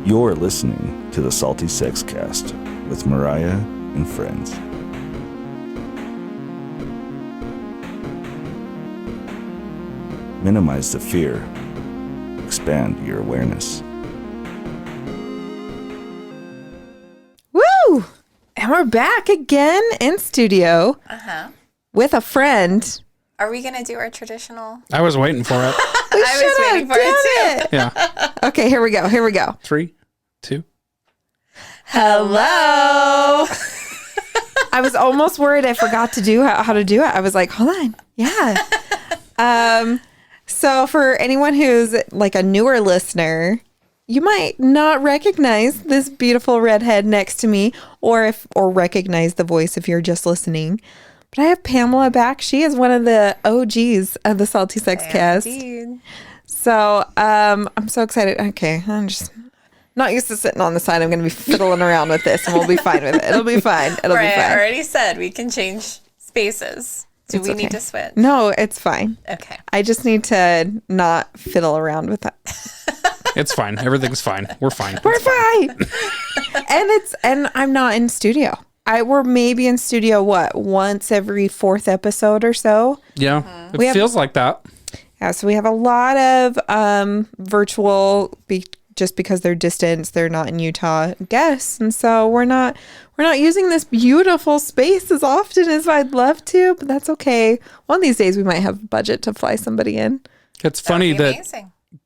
You're listening to the Salty Sex Cast with Mariah and friends. Minimize the fear. Expand your awareness. Woo! And we're back again in studio with a friend. Are we going to do our traditional? I was waiting for it. I was waiting for it too. Yeah. Okay, here we go. 3, 2. Hello. I was almost worried I forgot to do how to do it. I was like, hold on. Yeah. So for anyone who's like a newer listener, you might not recognize this beautiful redhead next to me or recognize the voice if you're just listening. But I have Pamela back. She is one of the OGs of the Salty Sex Cast. Indeed. So I'm so excited. Okay, I'm just not used to sitting on the side. I'm going to be fiddling around with this, and we'll be fine with it. It'll be fine. It'll be fine. I already said we can change spaces. Do we need to switch? No, it's fine. Okay. I just need to not fiddle around with that. It's fine. Everything's fine. We're fine. We're fine. and I'm not in studio. We're maybe in studio, once every 4th episode or so. Yeah. It feels like that. Yeah, so we have a lot of virtual, just because they're distant, they're not in Utah, guests. And so we're not using this beautiful space as often as I'd love to, but that's okay. One of these days we might have budget to fly somebody in. It's funny that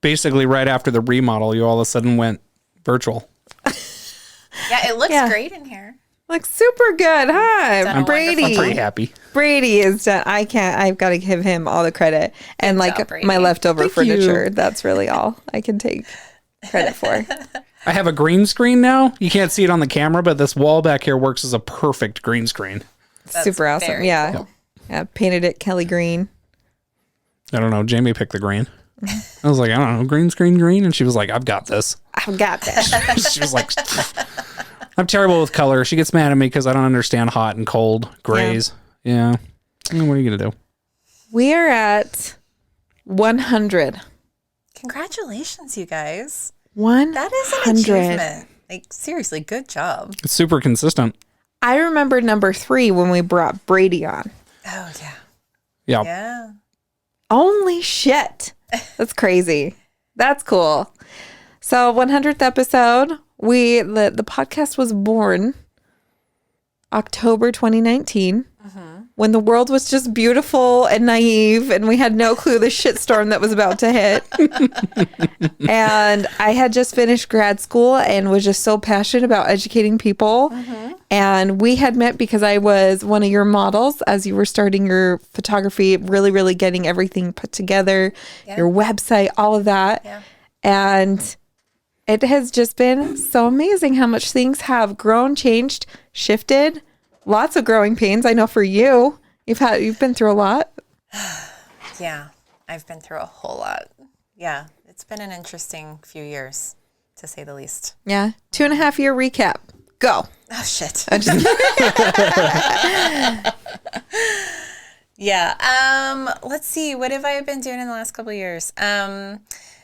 basically right after the remodel, you all of a sudden went virtual. Yeah, it looks great in here. Looks super good. Hi, Brady. I'm pretty happy. Brady is done. I've got to give him all the credit. And Good job, Brady. My leftover Thank furniture, you. That's really all I can take credit for. I have a green screen now. You can't see it on the camera, but this wall back here works as a perfect green screen. That's super awesome. very Yeah. cool. Yeah. Painted it Kelly green. I don't know. Jamie picked the green. I was like, I don't know, green screen green. And she was like, I've got this. I've got that. She was like, I'm terrible with color. She gets mad at me because I don't understand hot and cold grays. Yeah. What are you going to do? We are at 100. Congratulations, you guys. 100. That is an achievement. Like, seriously, good job. It's super consistent. I remember number 3 when we brought Brady on. Oh, yeah. Yeah. Yeah. Holy shit. That's crazy. That's cool. So 100th episode, the podcast was born October 2019 when the world was just beautiful and naive and we had no clue the shitstorm that was about to hit. And I had just finished grad school and was just so passionate about educating people. And we had met because I was one of your models as you were starting your photography, really, really getting everything put together, your website, all of that. Yeah. And it has just been so amazing how much things have grown, changed, shifted. Lots of growing pains. I know for you, you've been through a lot. Yeah. I've been through a whole lot. Yeah. It's been an interesting few years, to say the least. Yeah. 2.5 year recap. Go. Oh, shit. I'm just Yeah. Let's see. What have I been doing in the last couple of years?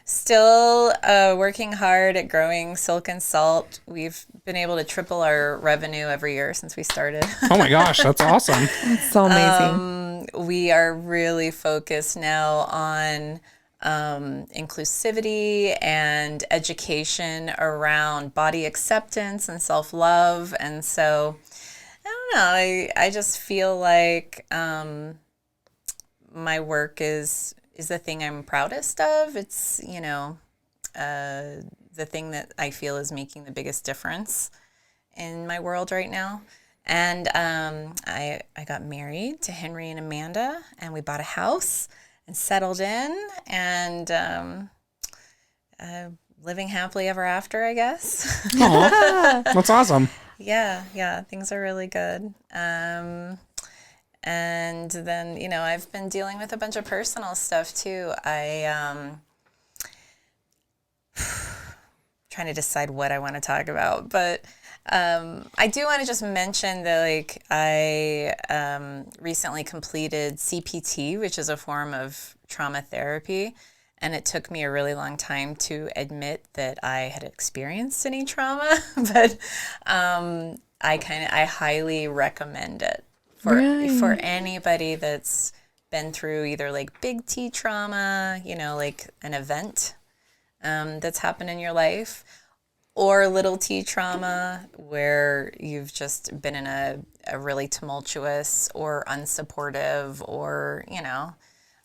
Still working hard at growing Silk and Salt. We've been able to triple our revenue every year since we started. Oh my gosh, that's awesome. so amazing. We are really focused now on inclusivity and education around body acceptance and self-love. And so, I don't know, I just feel like my work is the thing I'm proudest of. It's, the thing that I feel is making the biggest difference in my world right now. And I got married to Henry and Amanda, and we bought a house and settled in, and living happily ever after, I guess. Aw, that's awesome. Yeah, things are really good. And then, I've been dealing with a bunch of personal stuff too. Trying to decide what I want to talk about, but I do want to just mention that, I recently completed CPT, which is a form of trauma therapy, And it took me a really long time to admit that I had experienced any trauma, but I highly recommend it for anybody that's been through either like big T trauma, like an event that's happened in your life, or little T trauma where you've just been in a really tumultuous or unsupportive or,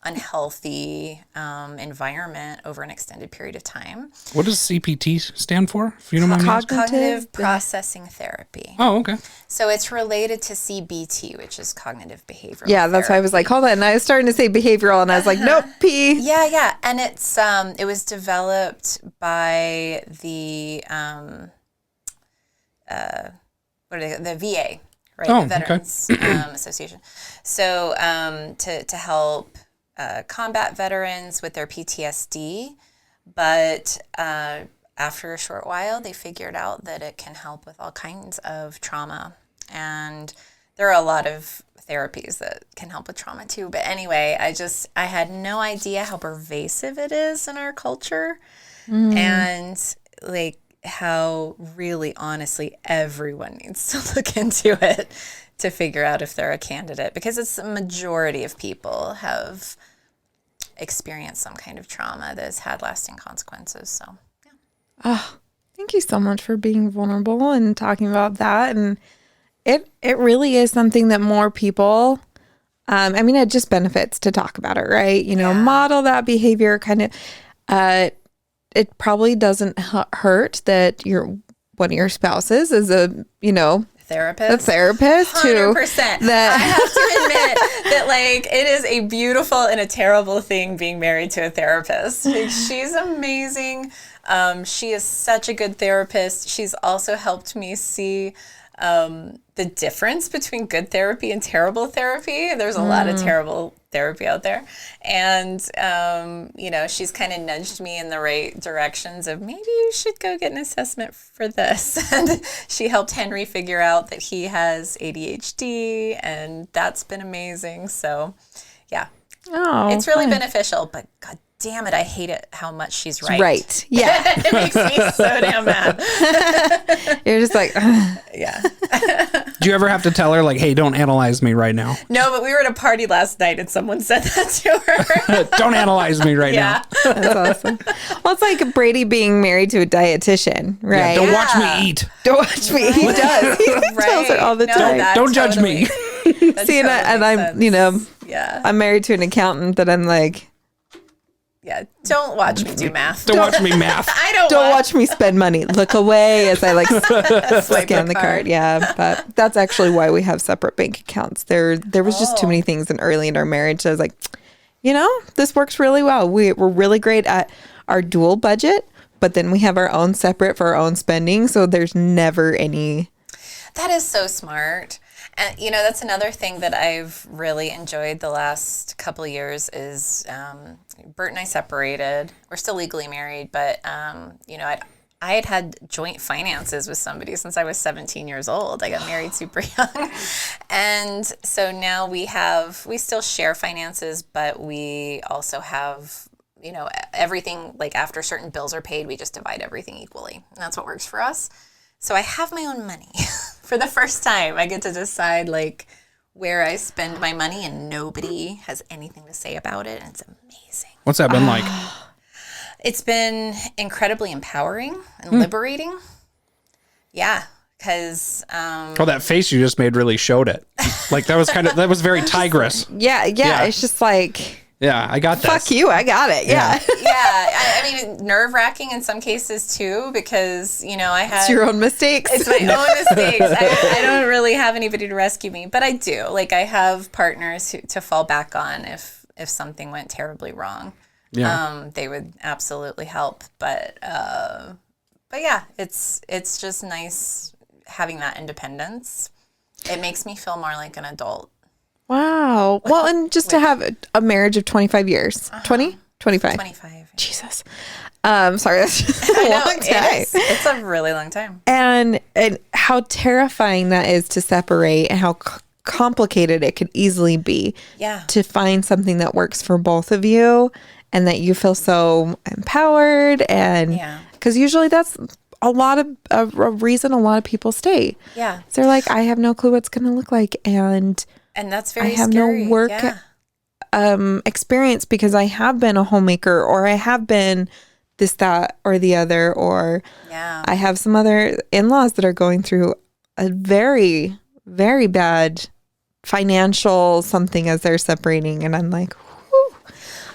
unhealthy environment over an extended period of time. What does CPT stand for? If you don't mind me asking? Cognitive processing therapy. Oh, okay. So it's related to CBT, which is cognitive behavioral Yeah, that's why I was like, hold on. And I was starting to say behavioral, and I was like, nope, P. Yeah. And it's it was developed by the the VA, right? Oh, the Veterans Association. So to help combat veterans with their PTSD, but after a short while, they figured out that it can help with all kinds of trauma. And there are a lot of therapies that can help with trauma too. But anyway, I had no idea how pervasive it is in our culture and like how really honestly everyone needs to look into it to figure out if they're a candidate, because it's the majority of people have experienced some kind of trauma that has had lasting consequences. So, yeah. Oh, thank you so much for being vulnerable and talking about that. And it really is something that more people, it just benefits to talk about it, right? Model that behavior kind of, it probably doesn't hurt that one of your spouses is a therapist 100%. I have to admit that it is a beautiful and a terrible thing being married to a therapist. She's amazing. She is such a good therapist. She's also helped me see the difference between good therapy and terrible therapy. There's a lot of terrible therapy out there. And, she's kind of nudged me in the right directions of maybe you should go get an assessment for this. And she helped Henry figure out that he has ADHD, and that's been amazing. So, yeah. Oh, it's really beneficial, but God damn it, I hate it how much she's right. Right. Yeah. It makes me so damn mad. You're just like, yeah. Do you ever have to tell her, like, hey, don't analyze me right now? No, but we were at a party last night and someone said that to her. Don't analyze me right now. that's awesome. Well, it's like Brady being married to a dietitian, right? Yeah, don't watch me eat. Don't watch me. He does. He tells her all the time. Don't judge me. See, and I'm, yeah. I'm married to an accountant that I'm like, yeah, don't watch me do math. Don't watch me math. I don't watch me spend money. Look away as I scan the card. Yeah, but that's actually why we have separate bank accounts. There was just too many things early in our marriage. So I was like, this works really well. We're really great at our dual budget, but then we have our own separate for our own spending. So there's never any. That is so smart. And, that's another thing that I've really enjoyed the last couple of years is Bert and I separated. We're still legally married, but, I had joint finances with somebody since I was 17 years old. I got married super young. And so now we still share finances, but we also have, everything, after certain bills are paid, we just divide everything equally. And that's what works for us. So I have my own money. For the first time, I get to decide where I spend my money, and nobody has anything to say about it. And it's amazing. What's that been like? It's been incredibly empowering and liberating. Yeah, because that face you just made really showed it. That was very tigress. Yeah. It's just like. Yeah, I got that. Fuck you, I got it. Yeah. Nerve-wracking in some cases too, because, I had... It's your own mistakes. It's my own mistakes. I don't really have anybody to rescue me, but I do. I have partners to fall back on if something went terribly wrong. Yeah. They would absolutely help. But yeah, it's just nice having that independence. It makes me feel more like an adult. Wow. Well, and just to have a marriage of 25 years. 20? 25. 25. Jesus. Sorry, that's just a long time. It's a really long time. And how terrifying that is to separate, and how complicated it could easily be. Yeah. To find something that works for both of you. and that you feel so empowered. And because usually that's a lot of a reason a lot of people stay. Yeah. So they're like, I have no clue what's going to look like. And that's very I have scary. no work experience because I have been a homemaker, or I have been this, that, or the other, or I have some other in-laws that are going through a very, very bad financial something as they're separating. And I'm like, whew.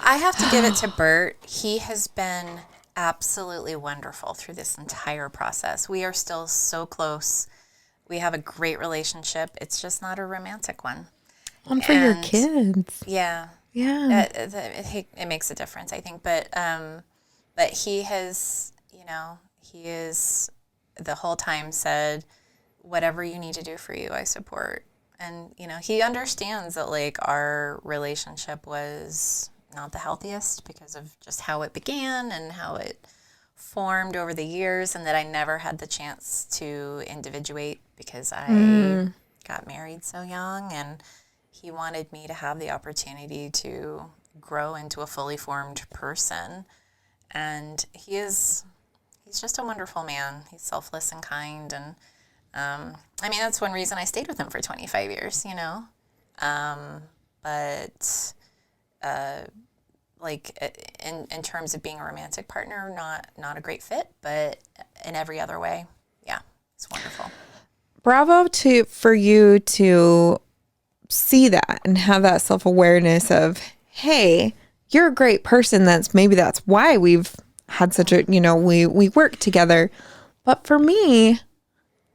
I have to give it to Bert. He has been absolutely wonderful through this entire process. We are still so close. We have a great relationship. It's just not a romantic one. And for your kids. Yeah. Yeah. It makes a difference, I think. But he has, he is the whole time said, whatever you need to do for you, I support. And, he understands that, like, our relationship was not the healthiest because of just how it began and how it formed over the years, and that I never had the chance to individuate because I got married so young, and he wanted me to have the opportunity to grow into a fully formed person. And he's just a wonderful man. He's selfless and kind, and that's one reason I stayed with him for 25 years, but like in terms of being a romantic partner, not a great fit, but in every other way, it's wonderful. Bravo for you to see that and have that self-awareness of, hey, you're a great person. That's why we've had such a, we work together. But for me,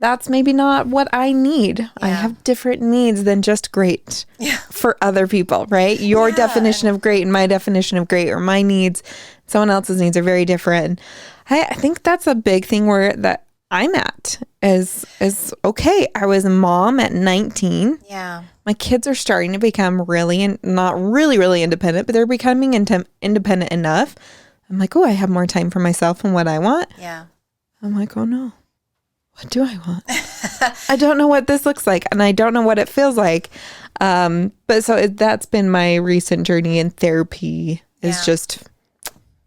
that's maybe not what I need. Yeah. I have different needs than just great for other people, right? Your definition of great and my definition of great, or my needs, someone else's needs are very different. I think that's a big thing that I'm at is okay. I was a mom at 19. Yeah. My kids are starting to become not really independent, but they're becoming independent enough. I'm like, oh, I have more time for myself and what I want. Yeah. I'm like, oh no. What do I want? I don't know what this looks like, and I don't know what it feels like. But so that's been my recent journey in therapy, is just,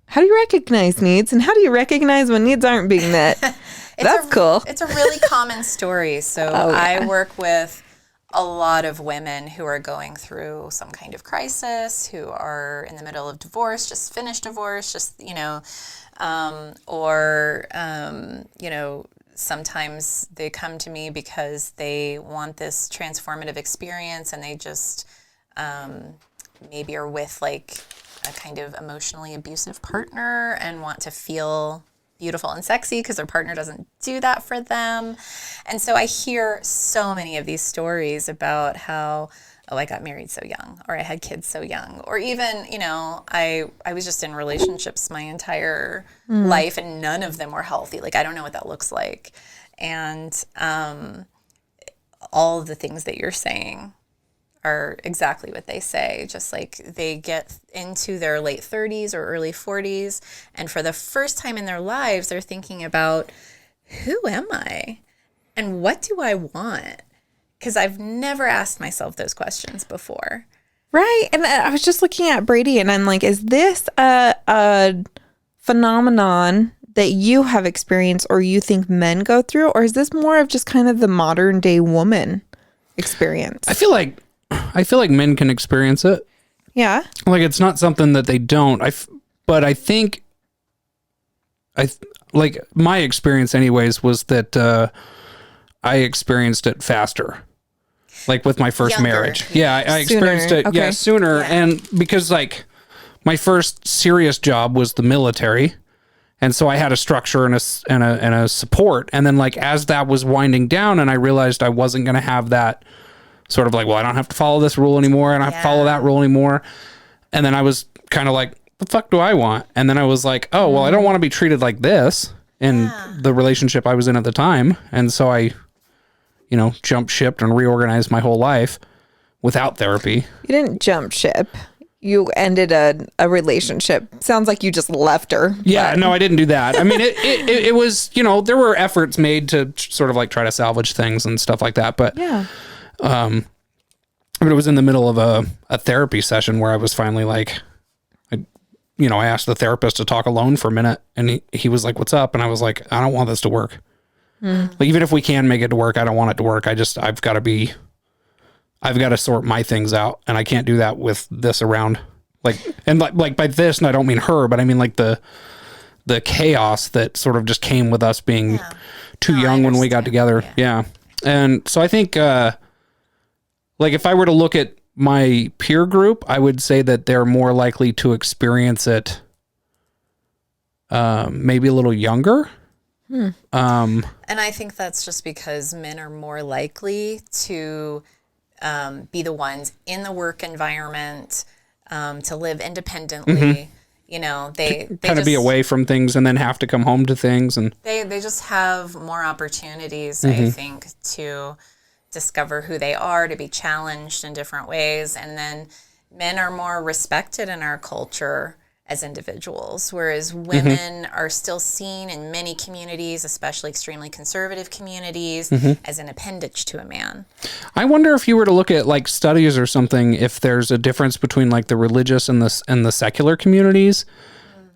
how do you recognize needs, and how do you recognize when needs aren't being met? That's cool. It's a really common story. So I work with a lot of women who are going through some kind of crisis, who are in the middle of divorce, just finished divorce, sometimes they come to me because they want this transformative experience, and they just maybe are with like a kind of emotionally abusive partner and want to feel beautiful and sexy because their partner doesn't do that for them. And so I hear so many of these stories about how, I got married so young, or I had kids so young, or even, I was just in relationships my entire life and none of them were healthy. Like, I don't know what that looks like. And all of the things that you're saying are exactly what they say. Just like they get into their late 30s or early 40s, and for the first time in their lives, they're thinking about, who am I? And what do I want? Because I've never asked myself those questions before. Right. And I was just looking at Brady, and I'm like, is this a phenomenon that you have experienced, or you think men go through? Or is this more of just kind of the modern day woman experience? I feel like men can experience it. Yeah. Like, it's not something that they don't. But I think, like, my experience anyways was that I experienced it faster. Like with my first marriage. Yeah, I experienced it sooner. Yeah. And because like my first serious job was the military. And so I had a structure and a support. And then like as that was winding down and I realized I wasn't going to have that sort of like, well, I don't have to follow this rule anymore. And I have to follow that rule anymore. And then I was kind of like, what the fuck do I want? And then I was like, oh, well, I don't want to be treated like this in the relationship I was in at the time. And so I, jumped ship and reorganized my whole life without therapy. You didn't jump ship. You ended a relationship. Sounds like you just left her. Yeah, no, I didn't do that. I mean, it was, there were efforts made to sort of like try to salvage things and stuff like that. But but it was in the middle of a therapy session where I was finally like, I asked the therapist to talk alone for a minute, and he was like, "What's up?" And I was like, "I don't want this to work. Like, even if we can make it to work, I don't want it to work. I've got to sort my things out, and I can't do that with this around. Like by this, and I don't mean her, but I mean like the chaos that sort of just came with us being too young when we got together. Yeah. And so I think, like, if I were to look at my peer group, I would say that they're more likely to experience it maybe a little younger. And I think that's just because men are more likely to be the ones in the work environment, to live independently. They kind of be away from things and then have to come home to things, and they just have more opportunities, I think, to discover who they are, to be challenged in different ways. And then men are more respected in our culture as individuals, whereas women are still seen in many communities, especially extremely conservative communities, as an appendage to a man. I wonder if you were to look at like studies or something, if there's a difference between like the religious and the secular communities,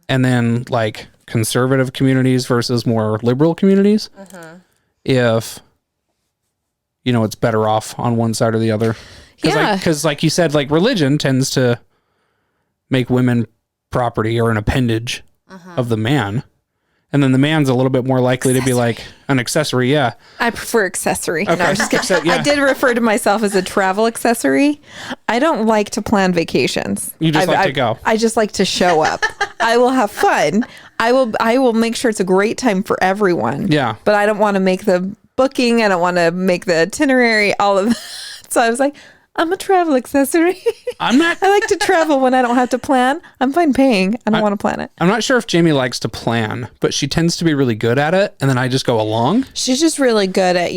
and then like conservative communities versus more liberal communities. If it's better off on one side or the other. Because like you said, like religion tends to make women property or an appendage of the man, and then the man's a little bit more likely to be like an accessory. Yeah, I prefer accessory. Okay. No, I'm just kidding. I did refer to myself as a travel accessory. I don't like to plan vacations. You just like to go. I just like to show up. I will have fun. I will make sure it's a great time for everyone. Yeah, but I don't want to make the booking. I don't want to make the itinerary. All of that. So I was like, I'm a travel accessory. I'm not. I like to travel when I don't have to plan. I'm fine paying. I don't want to plan it. I'm not sure if Jamie likes to plan, but she tends to be really good at it, and then I just go along. She's just really good at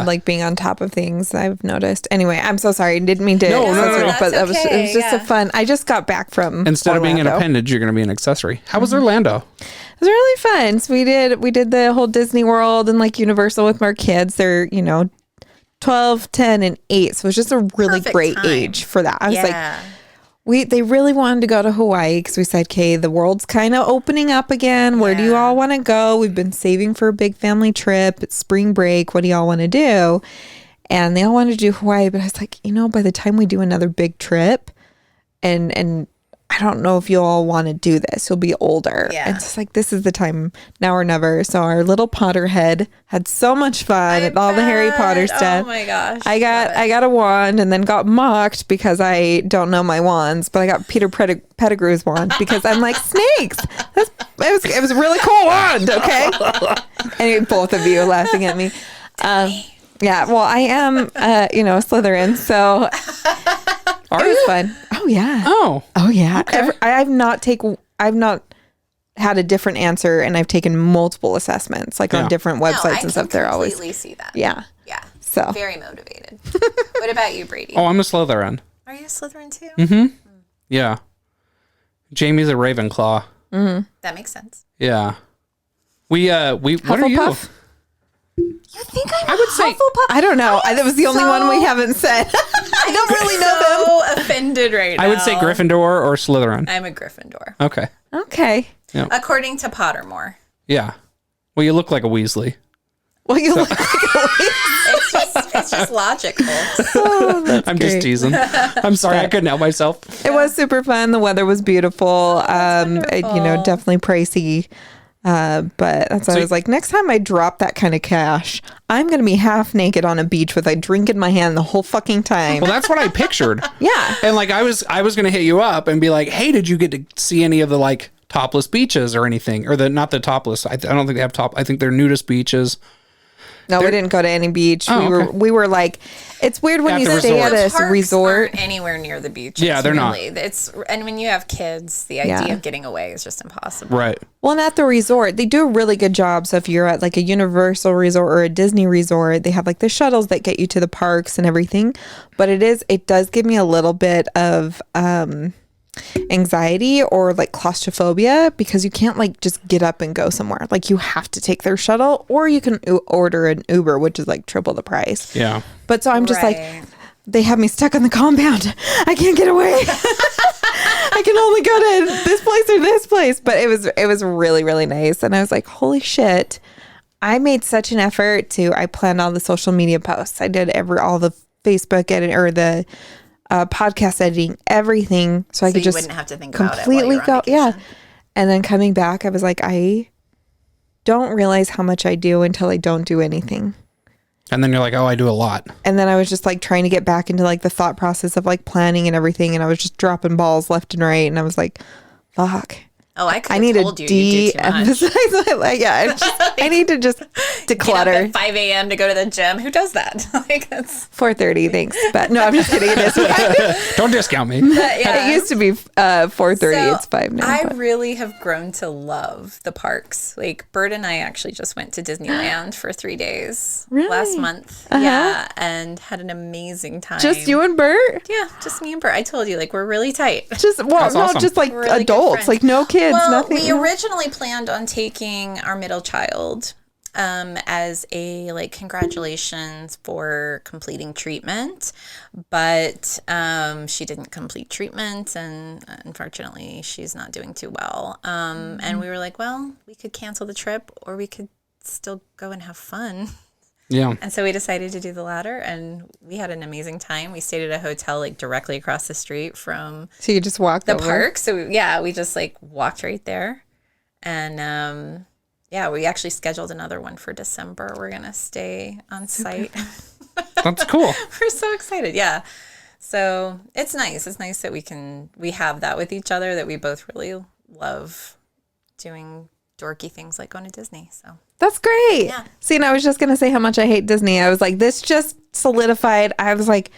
like being on top of things. I've noticed. Anyway, I'm so sorry. Didn't mean to. No. But it was just a fun. I just got back from Instead Orlando. of being an appendage, you're going to be an accessory. How was Orlando? It was really fun. So we did the whole Disney World and like Universal with our kids. They're 12, 10, and 8. So it was just a really Perfect great time. age for that. I was like, they really wanted to go to Hawaii because we said, okay, the world's kind of opening up again. Where do you all want to go? We've been saving for a big family trip. It's spring break. What do y'all want to do? And they all wanted to do Hawaii. But I was like, by the time we do another big trip, and I don't know if you all want to do this. You'll be older. Yeah. And it's just like, this is the time, now or never. So our little Potterhead had so much fun at all the Harry Potter stuff. Oh my gosh. I got a wand and then got mocked because I don't know my wands, but I got Peter Pettigrew's wand because I'm like, snakes. It was a really cool wand, okay? And both of you are laughing at me. Yeah, well, I am, a Slytherin, so it was fun. Oh yeah. Oh yeah. Okay. I've not had a different answer, and I've taken multiple assessments, like on different websites and stuff. They're always completely see that. Yeah. So very motivated. What about you, Brady? Oh, I'm a Slytherin. Are you a Slytherin too? Yeah. Jamie's a Ravenclaw. That makes sense. Yeah. We what are you? Hufflepuff? You think I'm I would say Hufflepuff? I don't know. That was the only one we haven't said. I don't really know them. So offended right now. I would say Gryffindor or Slytherin. I'm a Gryffindor. Okay. Okay. Yeah. According to Pottermore. Yeah. Well, you look like a Weasley. Well, you look like It's just logical. I'm just teasing. I'm sorry, I couldn't help myself. It was super fun. The weather was beautiful. Definitely pricey. But that's why I was like, next time I drop that kind of cash, I'm going to be half naked on a beach with a drink in my hand the whole fucking time. Well, that's what I pictured. Yeah. And like I was going to hit you up and be like, "Hey, did you get to see any of the like topless beaches or anything?" Or not the topless. I don't think they have I think they're nudist beaches. No, we didn't go to any beach. We were like, it's weird when you stay at a resort. Aren't anywhere near the beach. Yeah, they're not. And when you have kids, the idea of getting away is just impossible. Right. Well, and at the resort, they do a really good job. So if you're at like a Universal resort or a Disney resort, they have like the shuttles that get you to the parks and everything. But it does give me a little bit of anxiety or like claustrophobia because you can't like just get up and go somewhere. Like you have to take their shuttle, or you can order an Uber, which is like triple the price. Yeah. But so I'm just like, they have me stuck on the compound. I can't get away. I can only go to this place or this place. But it was really, really nice. And I was like, holy shit. I made such an effort I planned all the social media posts. I did all the Facebook edit or the podcast editing, everything. So I could just wouldn't have to think about completely it while go. Yeah. And then coming back, I was like, I don't realize how much I do until I don't do anything. And then you're like, oh, I do a lot. And then I was just like trying to get back into like the thought process of like planning and everything. And I was just dropping balls left and right. And I was like, fuck. Oh, I need told to you do too much. de-emphasize my life. I need to just declutter. Get up at 5 a.m. to go to the gym. Who does that? Like that's 4:30, thanks. But no, I'm just kidding. It is. Don't discount me. It used to be 4:30. So it's 5 now. I really have grown to love the parks. Like Bert and I actually just went to Disneyland for 3 days last month. Yeah, and had an amazing time. Just you and Bert? Yeah, just me and Bert. I told you, like we're really tight. Just awesome. just like Really adults, like no kids, well, nothing. we originally planned on taking our middle child as a like congratulations for completing treatment, but she didn't complete treatment, and unfortunately she's not doing too well. And we were like, well, we could cancel the trip or we could still go and have fun. Yeah. And so we decided to do the latter, and we had an amazing time. We stayed at a hotel like directly across the street from So you just walked the over? park. So we just like walked right there. And we actually scheduled another one for December. We're going to stay on site. That's cool. We're so excited. Yeah. So it's nice. It's nice that we have that with each other, that we both really love doing dorky things like going to Disney. So That's great. Yeah. See, and I was just going to say how much I hate Disney. I was like, this just solidified. I was like,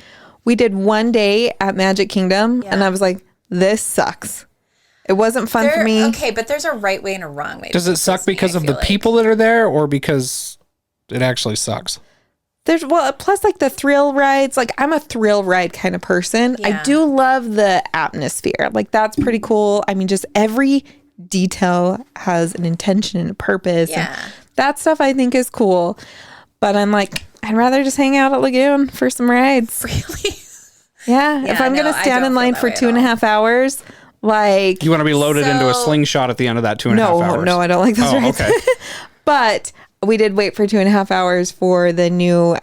we did one day at Magic Kingdom, and I was like, this sucks. It wasn't fun for me. Okay, but there's a right way and a wrong way. Does it suck because of the people that are there, or because it actually sucks? Plus like the thrill rides. Like I'm a thrill ride kind of person. Yeah. I do love the atmosphere. Like that's pretty cool. I mean, just every detail has an intention and a purpose. Yeah. And that stuff I think is cool. But I'm like, I'd rather just hang out at Lagoon for some rides. Really? Yeah. If I'm going to stand in line for 2.5 hours, like. You want to be loaded into a slingshot at the end of that 2.5 hours? No, I don't like those rides. Okay. But we did wait for 2.5 hours for the new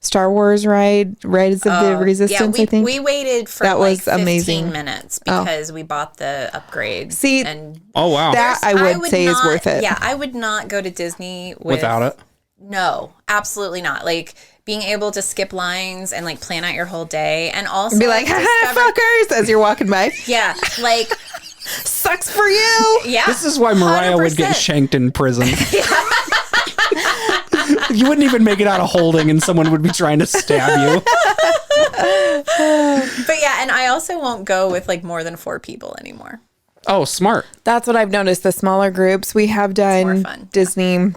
Star Wars ride, Rise of the Resistance, I think. We waited for that like was 15 amazing. minutes because we bought the upgrade. See, and oh, wow. That I would say is worth it. Yeah, I would not go to Disney without it. No, absolutely not. Like being able to skip lines and like plan out your whole day, and also be like, ha fuckers, as you're walking by. Yeah, like sucks for you. Yeah, this is why Mariah 100%. Would get shanked in prison. You wouldn't even make it out of holding, and someone would be trying to stab you. But yeah, and I also won't go with like more than 4 people anymore. Oh, smart. That's what I've noticed. The smaller groups we have done Disney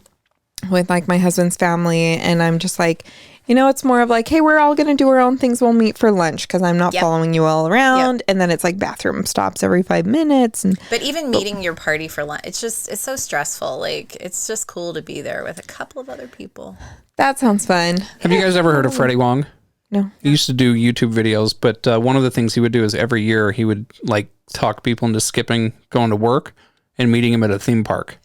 with like my husband's family, and I'm just like, you know, it's more of like, hey, we're all going to do our own things. We'll meet for lunch because I'm not following you all around. Yep. And then it's like bathroom stops every 5 minutes. But even meeting your party for lunch, it's so stressful. Like, it's just cool to be there with a couple of other people. That sounds fun. Have you guys ever heard of Freddie Wong? No. He used to do YouTube videos, but one of the things he would do is every year he would like talk people into skipping going to work and meeting him at a theme park.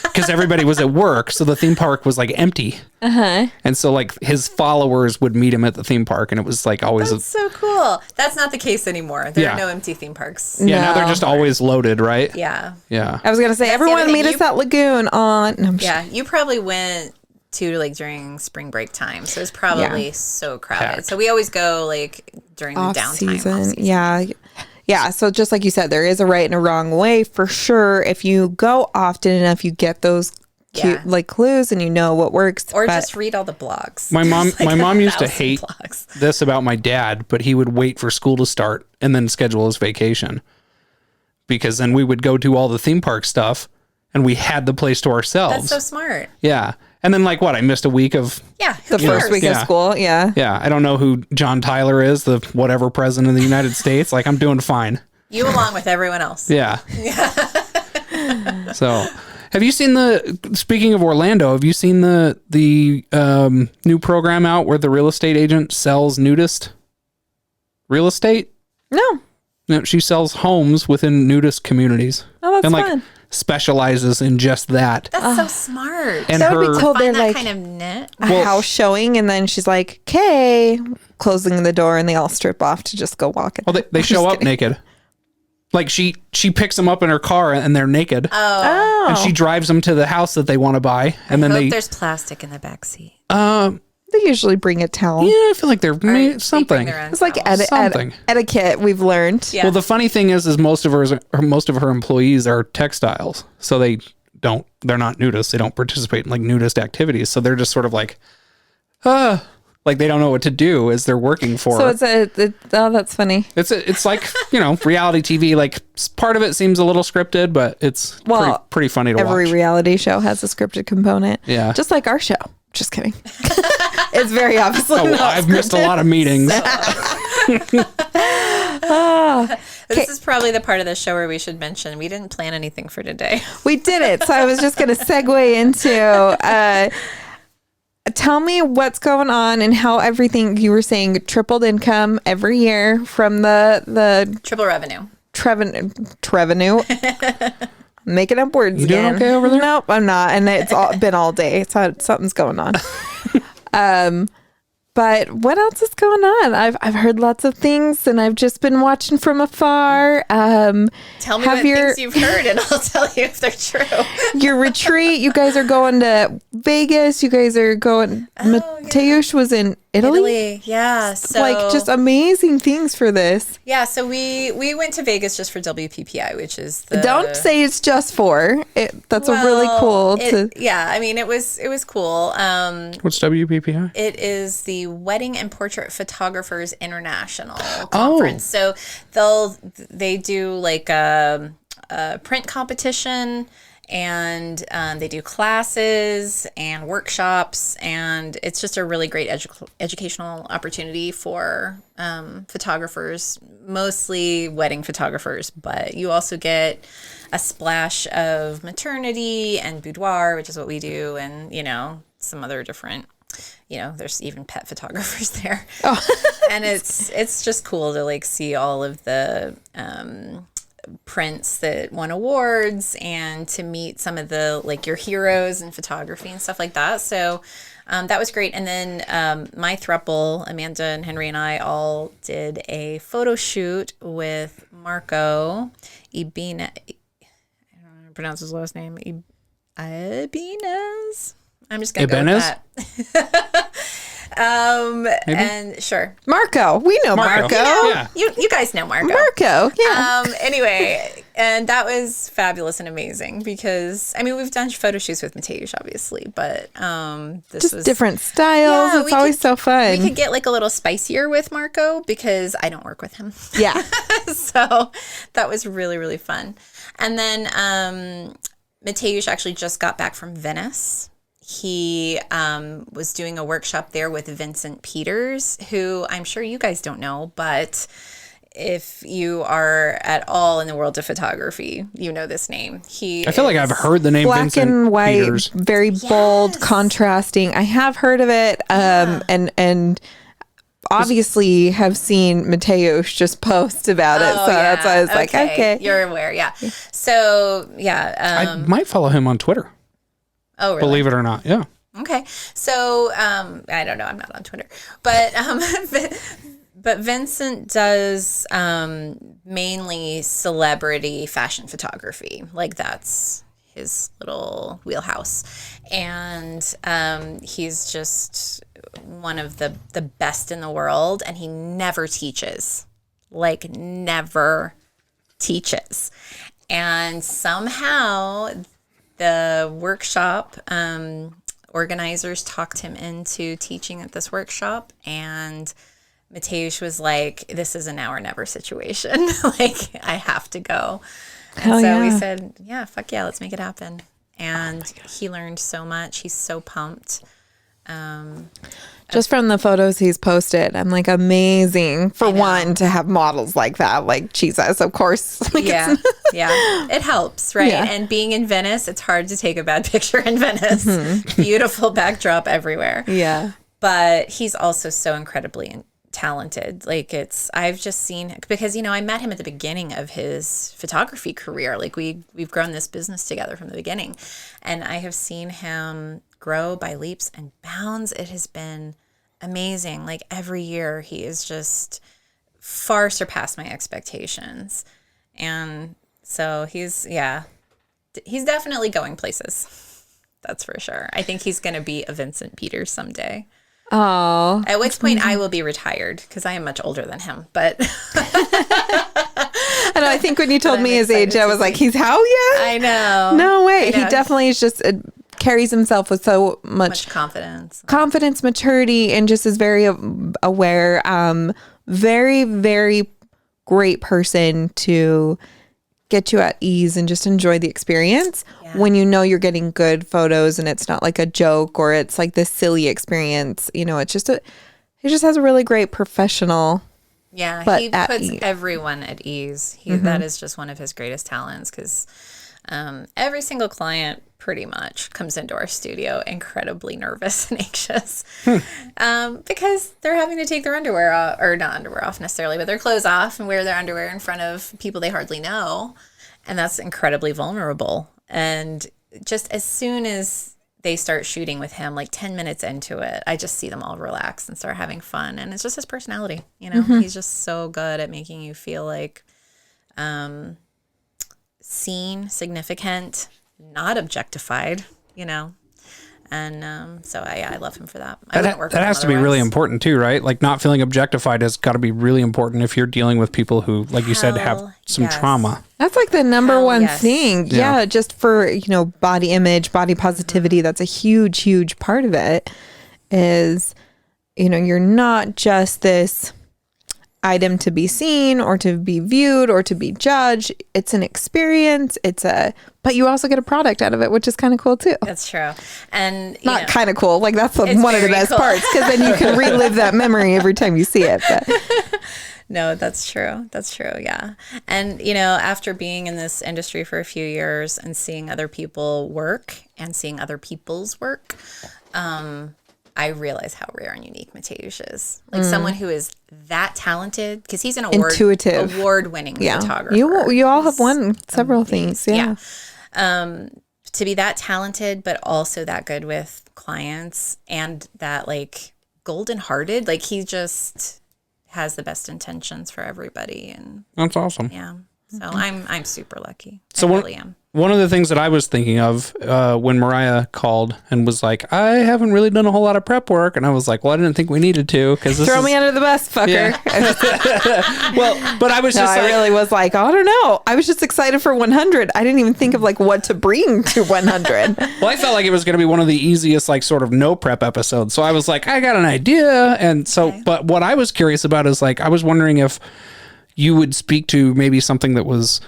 Because everybody was at work, so the theme park was like empty. And so like his followers would meet him at the theme park, and it was like always so cool. That's not the case anymore. There are no empty theme parks. Yeah, now they're just always loaded, right? Yeah. I was gonna say everyone meet us at Lagoon on. No, you probably went to like during spring break time, so it's probably so crowded. Packed. So we always go like during the downtime. Off-season. Yeah, so just like you said, there is a right and a wrong way for sure. If you go often enough, you get those cute like clues and you know what works. Or just read all the blogs. My mom used to hate this about my dad, but he would wait for school to start and then schedule his vacation. Because then we would go do all the theme park stuff and we had the place to ourselves. That's so smart. Yeah. And then like what? I missed a week of the first week of school. Yeah. Yeah. I don't know who John Tyler is, the whatever president of the United States. Like I'm doing fine. You along with everyone else. Yeah. So have you seen speaking of Orlando, have you seen the new program out where the real estate agent sells nudist real estate? No. No, she sells homes within nudist communities. Oh, that's and fun. Specializes in just that. That's so smart. And That would be cool. Find They're that like kind of knit. a house showing, and then she's like, "Okay," closing the door, and they all strip off to just go walk in. Well, they show up naked. Like she picks them up in her car and they're naked. Oh. And she drives them to the house that they want to buy. And then there's plastic in the back seat. They usually bring a towel. Yeah, I feel like they're They something. bring their own It's like towels. Something. etiquette we've learned. Yeah. Well, the funny thing is most of her employees are textiles, so they're not nudists. They don't participate in like nudist activities, so they're just sort of like, like they don't know what to do as they're working for. So that's funny. It's like reality TV. Like part of it seems a little scripted, but it's pretty funny to watch. Every reality show has a scripted component. Yeah. Just like our show. Just kidding. It's very obviously not I've missed a lot of meetings. This is probably the part of the show where we should mention we didn't plan anything for today. We did it. So I was just going to segue into tell me what's going on and how everything you were saying tripled income every year from the Triple revenue. revenue. Making up words. You doing again. okay over there? Nope, I'm not. And it's been all day. So something's going on. But what else is going on? I've heard lots of things, and I've just been watching from afar. Tell me what things you've heard, and I'll tell you if they're true. Your retreat. You guys are going to Vegas. You guys are going. Mateusz was in Italy. Yeah. So like just amazing things for this. Yeah. So we went to Vegas just for WPPI, which is Don't say it's just for it. That's a really cool. Yeah. I mean, it was cool. What's WPPI? It is the Wedding and Portrait Photographers International Conference. So they do like a print competition, and they do classes and workshops, and it's just a really great educational opportunity for photographers, mostly wedding photographers, but you also get a splash of maternity and boudoir, which is what we do, and some other different there's even pet photographers there. And it's just cool to like see all of the prints that won awards, and to meet some of the like your heroes in photography and stuff like that. So that was great. And then my throuple, Amanda and Henry and I, all did a photo shoot with Marco Ibina. I don't know how to pronounce his last name. Ibinez. I'm just gonna go with that. And sure, Marco. We know Marco. Yeah. You guys know Marco. Marco. Yeah. Anyway, and that was fabulous and amazing because we've done photo shoots with Mateusz, obviously, but this just was different styles. Yeah, it's always so fun. We could get like a little spicier with Marco because I don't work with him. Yeah. So that was really, really fun. And then Mateusz actually just got back from Venice. He was doing a workshop there with Vincent Peters, who I'm sure you guys don't know, but if you are at all in the world of photography, you know this name. I feel like I've heard the name black Vincent and white, Peters. very bold, contrasting. I have heard of it, and obviously have seen Mateusz just post about it. So that's why I was like, okay. You're aware, yeah. So, yeah. I might follow him on Twitter. Oh, really? Believe it or not, yeah. Okay. So, I don't know. I'm not on Twitter. But but Vincent does mainly celebrity fashion photography. Like, that's his little wheelhouse. And he's just one of the best in the world. And he never teaches. Like, never teaches. And somehow the workshop organizers talked him into teaching at this workshop, and Mateusz was like, this is a now or never situation. Like, I have to go. And we said, yeah, fuck yeah, let's make it happen. And he learned so much. He's so pumped. Just from the photos he's posted, I'm like, amazing for one to have models like that. Like, Jesus, of course. Like, yeah. It helps, right? Yeah. And being in Venice, it's hard to take a bad picture in Venice. Beautiful backdrop everywhere. Yeah. But he's also so incredibly talented. Like I've just seen, because, you know, I met him at the beginning of his photography career. Like we've grown this business together from the beginning, and I have seen him grow by leaps and bounds. It has been amazing. Like every year he is just far surpassed my expectations. And so he's definitely going places. That's for sure. I think he's going to be a Vincent Peters someday. Oh, at which point I will be retired, because I am much older than him. But I know. I think when you told me his age, I was like, he's how young? I know. No way. I know. He definitely is just carries himself with so much confidence, maturity, and just is very aware. Very, very great person to get you at ease and just enjoy the experience when you know you're getting good photos and it's not like a joke or it's like this silly experience. You know, it's just he just has a really great professional. Yeah, he puts everyone at ease. That is just one of his greatest talents, because every single client pretty much comes into our studio incredibly nervous and anxious because they're having to take their underwear off, or not underwear off necessarily, but their clothes off and wear their underwear in front of people they hardly know. And that's incredibly vulnerable. And just as soon as they start shooting with him, like 10 minutes into it, I just see them all relax and start having fun. And it's just his personality, you know. He's just so good at making you feel like seen, significant, not objectified, you know. And so I love him for that. That has to be really important too, right? Like not feeling objectified has got to be really important if you're dealing with people who, like you said, have some trauma. That's like the number one thing. Yeah, just for, you know, body image, body positivity. That's a huge, huge part of it is, you know, you're not just this item to be seen or to be viewed or to be judged. It's an experience. But you also get a product out of it, which is kind of cool too. That's true. And not kind of cool. Like that's one of the best parts, because then you can relive that memory every time you see it. But. No, that's true. That's true. Yeah. And, you know, after being in this industry for a few years and seeing other people work and seeing other people's work, I realize how rare and unique Mateusz is. Like someone who is that talented, because he's an award-winning photographer. You all have won several things. Yeah. To be that talented, but also that good with clients, and that like golden-hearted, like he just has the best intentions for everybody. And that's awesome. Yeah. So I'm super lucky. So I really am. One of the things that I was thinking of when Mariah called and was like, I haven't really done a whole lot of prep work. And I was like, well, I didn't think we needed to. Throw me under the bus, fucker. Yeah. Well, but I was I really was like, I don't know. I was just excited for 100. I didn't even think of like what to bring to 100. Well, I felt like it was going to be one of the easiest, like sort of no prep episodes. So I was like, I got an idea. And so, but what I was curious about is like, I was wondering if you would speak to maybe something that was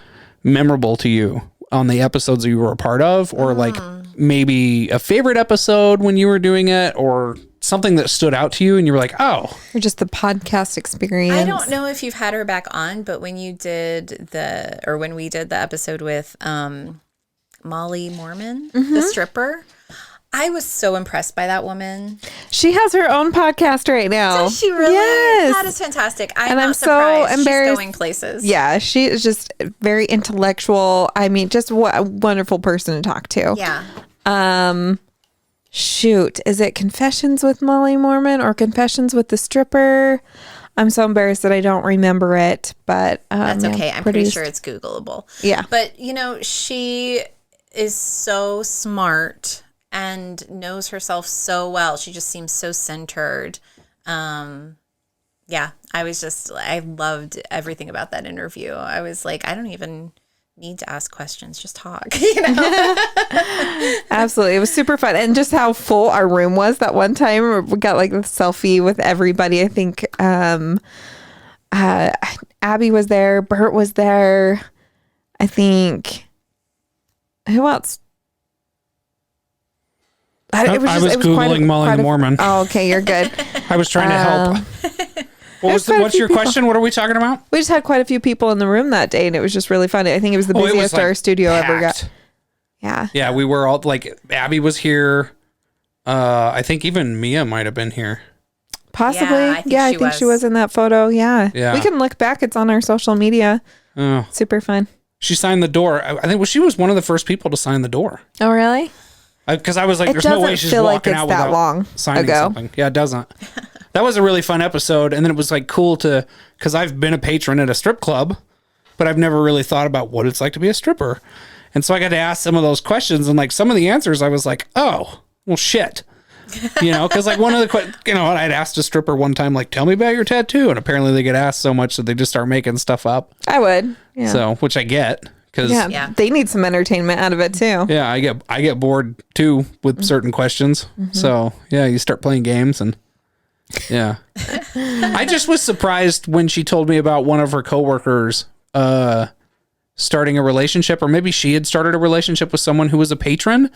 memorable to you on the episodes that you were a part of, or like maybe a favorite episode when you were doing it, or something that stood out to you and you were like, oh. Or just the podcast experience. I don't know if you've had her back on, but when we did the episode with Molly Mormon, the stripper, I was so impressed by that woman. She has her own podcast right now. Does she really? Yes. That is fantastic. I'm so embarrassed. She's going places. Yeah, she is just very intellectual. I mean, just what a wonderful person to talk to. Yeah. Shoot, is it Confessions with Molly Mormon or Confessions with the Stripper? I'm so embarrassed that I don't remember it, but that's okay. I'm pretty sure it's Googleable. Yeah. But you know, she is so smart and knows herself so well. She just seems so centered. Yeah, I loved everything about that interview. I was like, I don't even need to ask questions, just talk. You know? Absolutely. It was super fun. And just how full our room was that one time. We got like a selfie with everybody. I think Abby was there. Bert was there. I think, who else? I was Googling Molly Mormon. Oh, okay. You're good. I was trying to help. What's your question? What are we talking about? We just had quite a few people in the room that day, and it was just really fun. I think it was the busiest our studio ever got. Yeah. Yeah, we were all like, Abby was here. I think even Mia might have been here. Possibly. Yeah, I think she was in that photo. Yeah. Yeah. We can look back. It's on our social media. Oh. Super fun. She signed the door. I think she was one of the first people to sign the door. Oh, really? Because I was like, It there's no way doesn't she's feel like walking it's out that without long signing ago. something. Yeah, it doesn't. That was a really fun episode. And then it was like cool because I've been a patron at a strip club, but I've never really thought about what it's like to be a stripper. And so I got to ask some of those questions, and like some of the answers I was like, oh, well, shit. Because like one of the, I'd asked a stripper one time, like, tell me about your tattoo. And apparently they get asked so much that they just start making stuff up. I would. Yeah. So, which I get. Because they need some entertainment out of it too. Yeah, I get bored too with certain questions. So yeah, you start playing games and yeah. I just was surprised when she told me about one of her coworkers starting a relationship, or maybe she had started a relationship with someone who was a patron,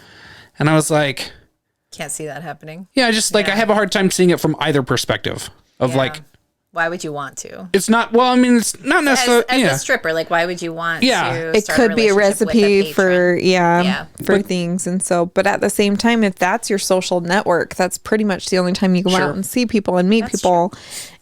and I was like, can't see that happening. Yeah, just like I have a hard time seeing it from either perspective of like. Why would you want to? It's not, well, I mean, it's not necessarily. As a stripper, like, why would you want to it start could be a recipe for, But- things. And so, but at the same time, if that's your social network, that's pretty much the only time you go out and see people and meet people. True.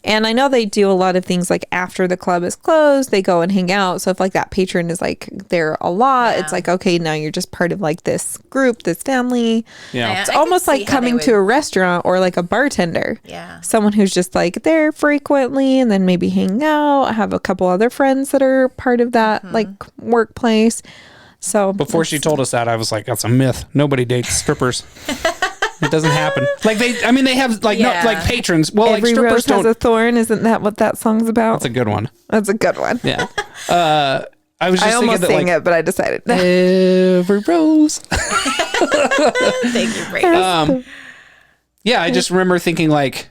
And I know they do a lot of things like after the club is closed, they go and hang out. So if like that patron is like there a lot, it's like, okay, now you're just part of like this group, this family. Yeah. It's almost like coming to a restaurant or like a bartender. Yeah. Someone who's just like there frequently and then maybe hang out. I have a couple other friends that are part of that like workplace. So before she told us that, I was like, that's a myth. Nobody dates strippers. It doesn't happen. Like they have like like patrons. Well, Every like strippers rose has don't. a thorn. Isn't that what that song's about? That's a good one. That's a good one. Yeah. I was just I thinking almost that sang like it, but I decided every rose. Thank you, Brady. Yeah, I just remember thinking like,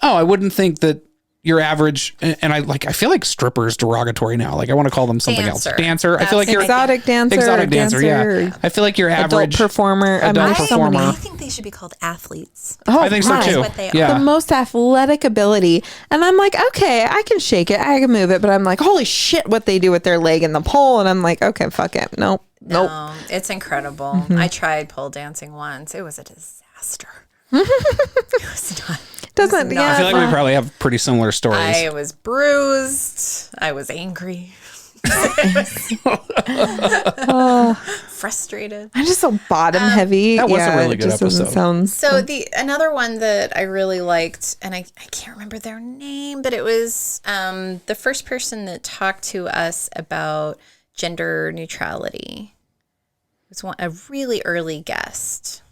oh, I wouldn't think that your average, and I feel like stripper is derogatory now. Like I want to call them something else. Dancer. I feel like you're exotic dancer. Exotic dancer. Yeah. I feel like your average adult performer. Adult performer. I think they should be called athletes. Oh, I think so right. too. That's what they are. Yeah. The most athletic ability. And I'm like, okay, I can shake it. I can move it. But I'm like, holy shit, what they do with their leg in the pole. And I'm like, okay, fuck it. Nope. No, it's incredible. I tried pole dancing once. It was a disaster. It was not. Doesn't, I feel like we probably have pretty similar stories. I was bruised. I was angry. Frustrated. I'm just so bottom heavy. That was a really good episode. So another one that I really liked, and I can't remember their name, but it was the first person that talked to us about gender neutrality. It was a really early guest.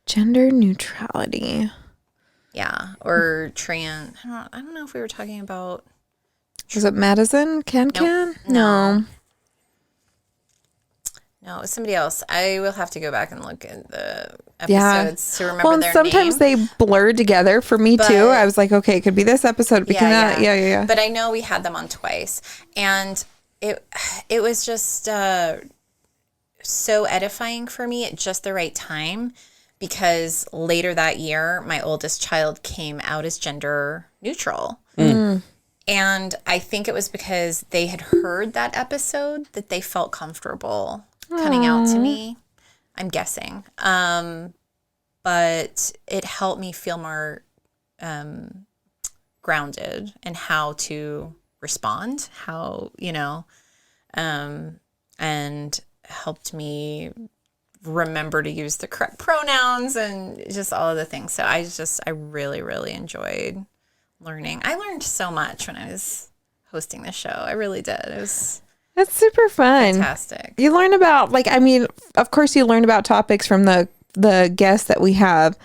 Gender neutrality. Yeah, or trans. I don't know if we were talking about. Was it Madison? Can? No, it was somebody else. I will have to go back and look at the episodes to remember their sometimes name. they blurred together for me too. I was like, okay, it could be this episode, it could be that. Yeah. But I know we had them on twice, and it was just so edifying for me at just the right time. Because later that year, my oldest child came out as gender neutral. And I think it was because they had heard that episode that they felt comfortable coming out to me. I'm guessing. But it helped me feel more grounded in how to respond, and helped me remember to use the correct pronouns and just all of the things. So I really, really enjoyed learning. I learned so much when I was hosting the show. I really did. It's super fun. Fantastic. You learn about of course you learn about topics from the guests that we have,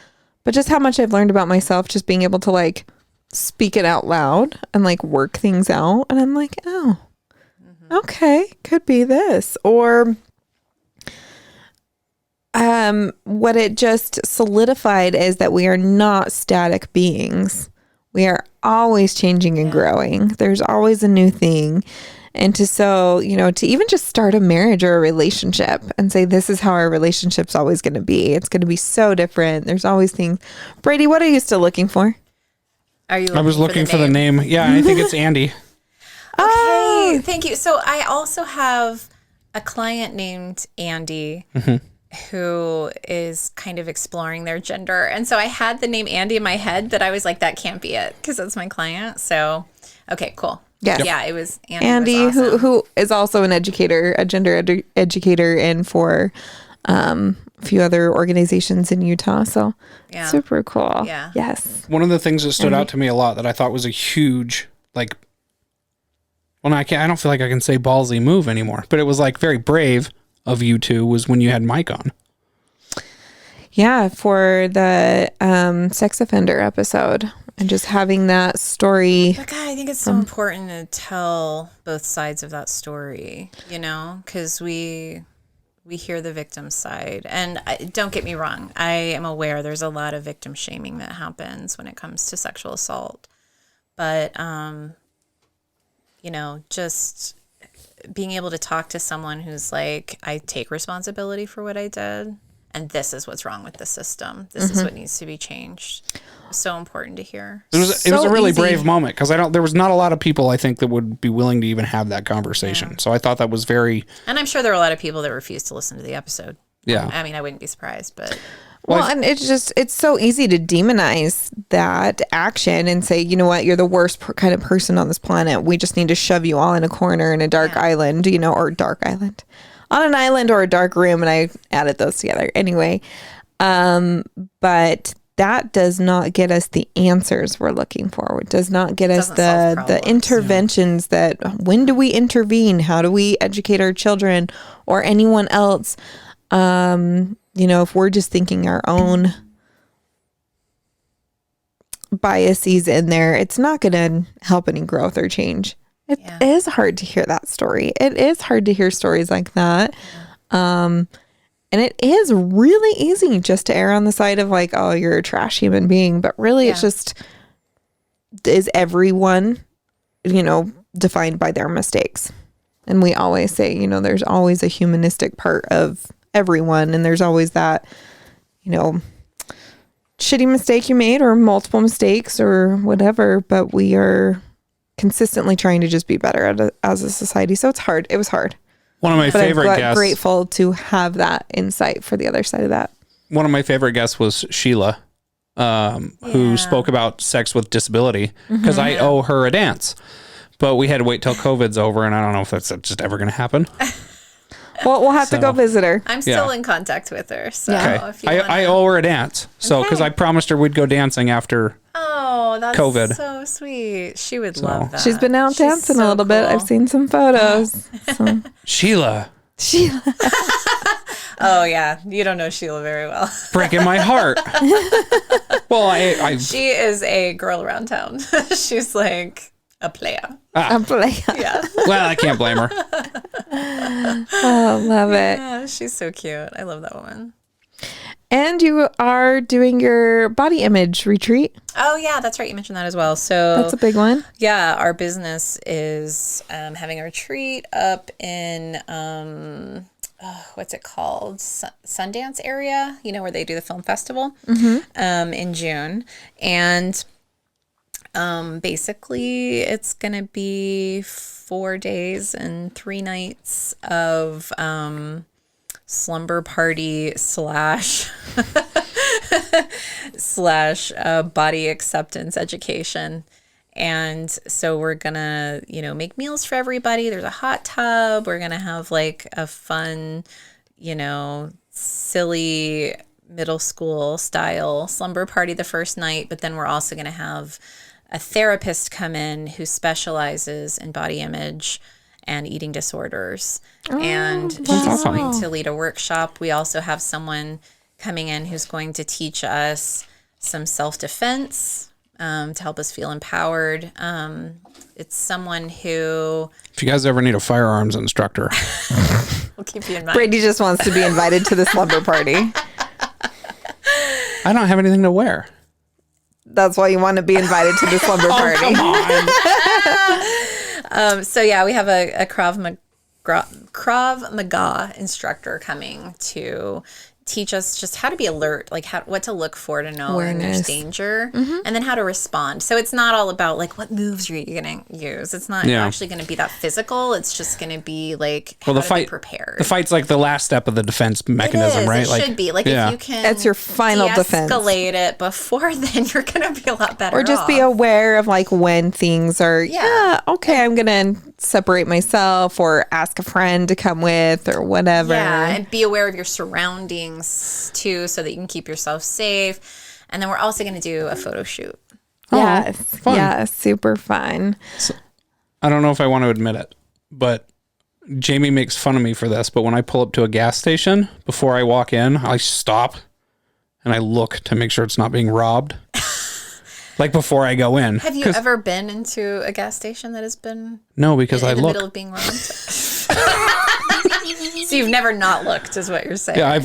but just how much I've learned about myself, just being able to like speak it out loud and like work things out. And I'm like, oh, okay, could be this. Or what it just solidified is that we are not static beings. We are always changing and growing. There's always a new thing. And to even just start a marriage or a relationship and say, this is how our relationship's always going to be. It's going to be so different. There's always things. Brady, what are you still looking for? Are you? I was looking for the name. Yeah, I think it's Andy. Okay, thank you. So I also have a client named Andy who is kind of exploring their gender. And so I had the name Andy in my head, but I was like, that can't be it because that's my client. So, okay, cool. Yes. Yeah, it was Andy. Andy, was awesome. who is also an educator, a gender educator, and for a few other organizations in Utah. So super cool. Yeah. Yes. One of the things that stood out to me a lot that I thought was a huge, like, well, I don't feel like I can say ballsy move anymore, but it was like very brave of you two was when you had Mike on. Yeah, for the sex offender episode and just having that story. But God, I think it's so important to tell both sides of that story, you know, because we hear the victim side. And don't get me wrong, I am aware there's a lot of victim shaming that happens when it comes to sexual assault. But, you know, just being able to talk to someone who's like, I take responsibility for what I did, and this is what's wrong with the system. This is what needs to be changed. So important to hear. It was a really brave moment because there was not a lot of people I think that would be willing to even have that conversation. Yeah. So I thought that was very. And I'm sure there were a lot of people that refused to listen to the episode. Yeah. I mean, I wouldn't be surprised, but. Well, and it's so easy to demonize that action and say, you know what, you're the worst kind of person on this planet. We just need to shove you all in a corner in a dark island, you know, or dark island. On an island or a dark room, and I added those together. Anyway, but that does not get us the answers we're looking for. It does not get us the interventions that, when do we intervene? How do we educate our children or anyone else? You know, if we're just thinking our own biases in there, it's not going to help any growth or change. It is hard to hear that story. It is hard to hear stories like that. And it is really easy just to err on the side of like, oh, you're a trash human being. But really, it's just, is everyone, you know, defined by their mistakes? And we always say, you know, there's always a humanistic part of everyone. And there's always that, you know, shitty mistake you made or multiple mistakes or whatever. But we are consistently trying to just be better as a society. So it's hard. It was hard. One of my favorite guests. I'm grateful to have that insight for the other side of that. One of my favorite guests was Sheila, who spoke about sex with disability because I owe her a dance. But we had to wait till COVID's over, and I don't know if that's just ever going to happen. Well, we'll have to go visit her. I'm still in contact with her. So if you I owe her a dance. So because I promised her we'd go dancing after that's COVID. So sweet. She would love that. She's been out dancing a little bit. I've seen some photos. So. Sheila. Oh, yeah. You don't know Sheila very well. Breaking my heart. Well, she is a girl around town. She's like a player. A player. Yeah. Well, I can't blame her. Oh, love it. Yeah, she's so cute. I love that woman. And you are doing your body image retreat. Oh, yeah, that's right. You mentioned that as well. So that's a big one. Yeah, our business is having a retreat up in, what's it called? Sundance area, you know, where they do the film festival in June. And basically, it's going to be 4 days and 3 nights of slumber party slash body acceptance education. And so we're gonna, you know, make meals for everybody. There's a hot tub. We're gonna have like a fun, you know, silly middle school style slumber party the first night, but then we're also gonna have a therapist come in who specializes in body image and eating disorders. And she's going to lead a workshop. We also have someone coming in who's going to teach us some self-defense to help us feel empowered. It's someone who... If you guys ever need a firearms instructor... We'll keep you in mind. Brady just wants to be invited to the slumber party. I don't have anything to wear. That's why you want to be invited to the slumber party. Come on. So yeah, we have a Krav Maga instructor coming to teach us just how to be alert, like what to look for to know when there's danger, and then how to respond. So it's not all about like what moves you're going to use. It's not actually going to be that physical. It's just going to be like how to be prepared. The fight's like the last step of the defense mechanism, right? It should be. Like if you can that's your final defense. Escalate it before then, you're going to be a lot better. Or just be aware of like when things are okay, I'm going to separate myself or ask a friend to come with or whatever. Yeah, and be aware of your surroundings too, so that you can keep yourself safe. And then we're also going to do a photo shoot. Yes. Fun. Yeah, super fun. So, I don't know if I want to admit it, but Jamie makes fun of me for this, but when I pull up to a gas station, before I walk in, I stop and I look to make sure it's not being robbed. Like before I go in. Have you ever been into a gas station that has been because I look. In the middle of being robbed? So you've never not looked, is what you're saying. Yeah,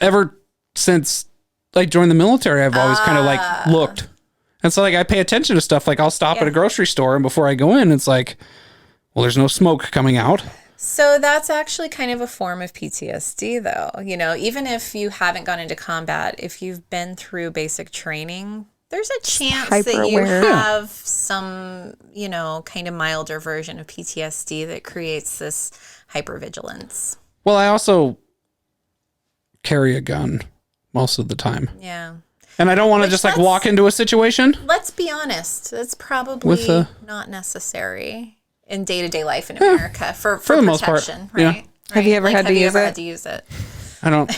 ever since I joined the military, I've always kind of like looked. And so like I pay attention to stuff. Like I'll stop at a grocery store and before I go in, it's like, well, there's no smoke coming out. So that's actually kind of a form of PTSD though. You know, even if you haven't gone into combat, if you've been through basic training, there's a chance that you have some, kind of milder version of PTSD that creates this hypervigilance. Well, I also carry a gun most of the time. Yeah. And I don't want to just like walk into a situation. Let's be honest. That's probably not necessary in day-to-day life in America for the most part, right? Yeah. Right? Have you ever had to use it? I don't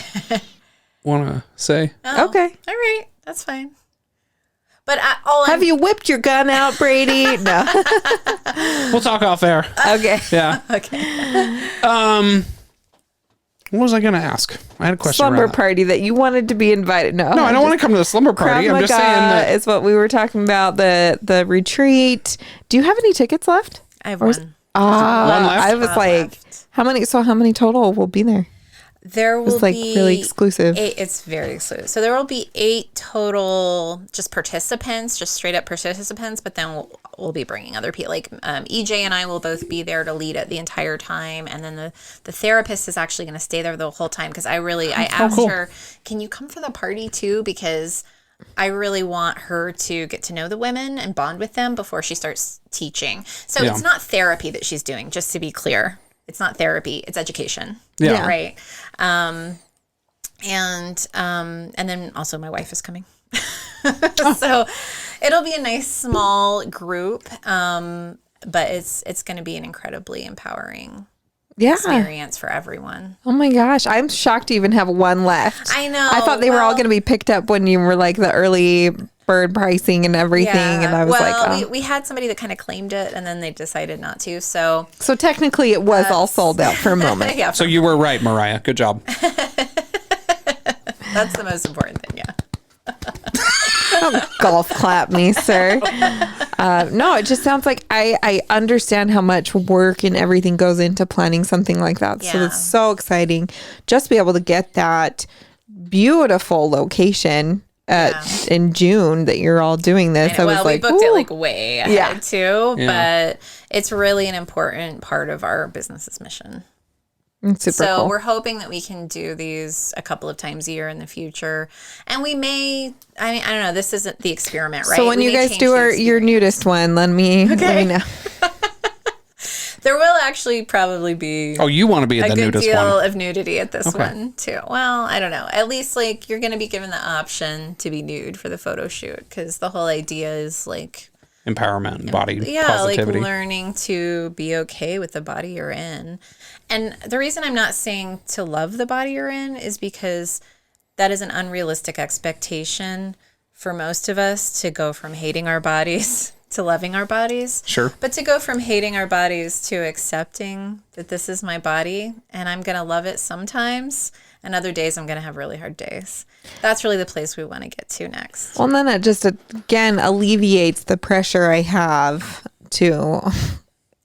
want to say. Oh, okay. All right. That's fine. But have you whipped your gun out, Brady? No. We'll talk off air. Okay. Yeah. Okay. What was I going to ask? I had a question. Slumber party that you wanted to be invited. No, I don't want to come to the slumber party. I'm just saying that is what we were talking about. The retreat. Do you have any tickets left? I have one. One left. I was how many? So how many total will be there? There will be really exclusive. It's very exclusive. So there will be 8 total just participants, just straight up participants, but then we'll be bringing other people. Like EJ and I will both be there to lead it the entire time. And then the therapist is actually going to stay there the whole time because I asked her, can you come for the party too? Because I really want her to get to know the women and bond with them before she starts teaching. So it's not therapy that she's doing, just to be clear. It's not therapy, it's education. Yeah. Right. And then also my wife is coming. So it'll be a nice small group. But it's going to be an incredibly empowering experience for everyone. Oh my gosh. I'm shocked to even have one left. I know. I thought they were all going to be picked up when you were like the early bird pricing and everything. Yeah. And I was we had somebody that kind of claimed it and then they decided not to. So technically it was all sold out for a moment. Yeah. So you were right, Mariah. Good job. That's the most important thing. Yeah. Don't golf clap me, sir. No, it just sounds like I understand how much work and everything goes into planning something like that. Yeah. So it's so exciting just to be able to get that beautiful location in June that you're all doing this. I was we booked it like way ahead too, but it's really an important part of our business's mission. It's super cool. We're hoping that we can do these a couple of times a year in the future. And we may, I don't know, this isn't the experiment, right? So when you guys do your nudist one, let me know. There will actually probably be you want to be in the nudist one. A good deal of nudity at this one too. Well, I don't know. At least like you're going to be given the option to be nude for the photo shoot because the whole idea is like empowerment and body positivity. Like learning to be okay with the body you're in. And the reason I'm not saying to love the body you're in is because that is an unrealistic expectation for most of us to go from hating our bodies to loving our bodies. Sure. But to go from hating our bodies to accepting that this is my body and I'm going to love it sometimes and other days I'm going to have really hard days. That's really the place we want to get to next. Well, and then it just, again, alleviates the pressure I have to...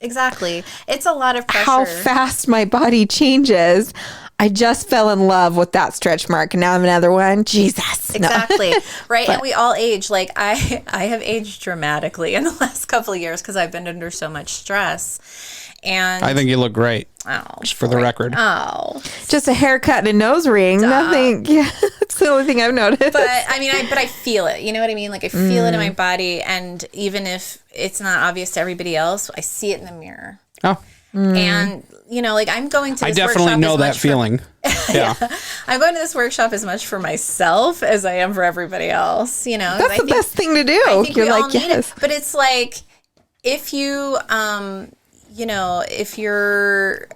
Exactly. It's a lot of pressure. How fast my body changes. I just fell in love with that stretch mark. And now I'm another one. Jesus. Exactly. Right. And we all age. Like I have aged dramatically in the last couple of years because I've been under so much stress. And I think you look great. Oh, just for the record. Oh, just a haircut and a nose ring. Nothing. Yeah, that's the only thing I've noticed. But I mean, I feel it. You know what I mean? Like I feel it in my body, and even if it's not obvious to everybody else, I see it in the mirror. Oh. And you know, like I'm going to. This I definitely know that feeling. Yeah. I'm going to this workshop as much for myself as I am for everybody else. You know, that's the best thing to do. I think You're we all like, need yes. it. But it's like if you you know, if you're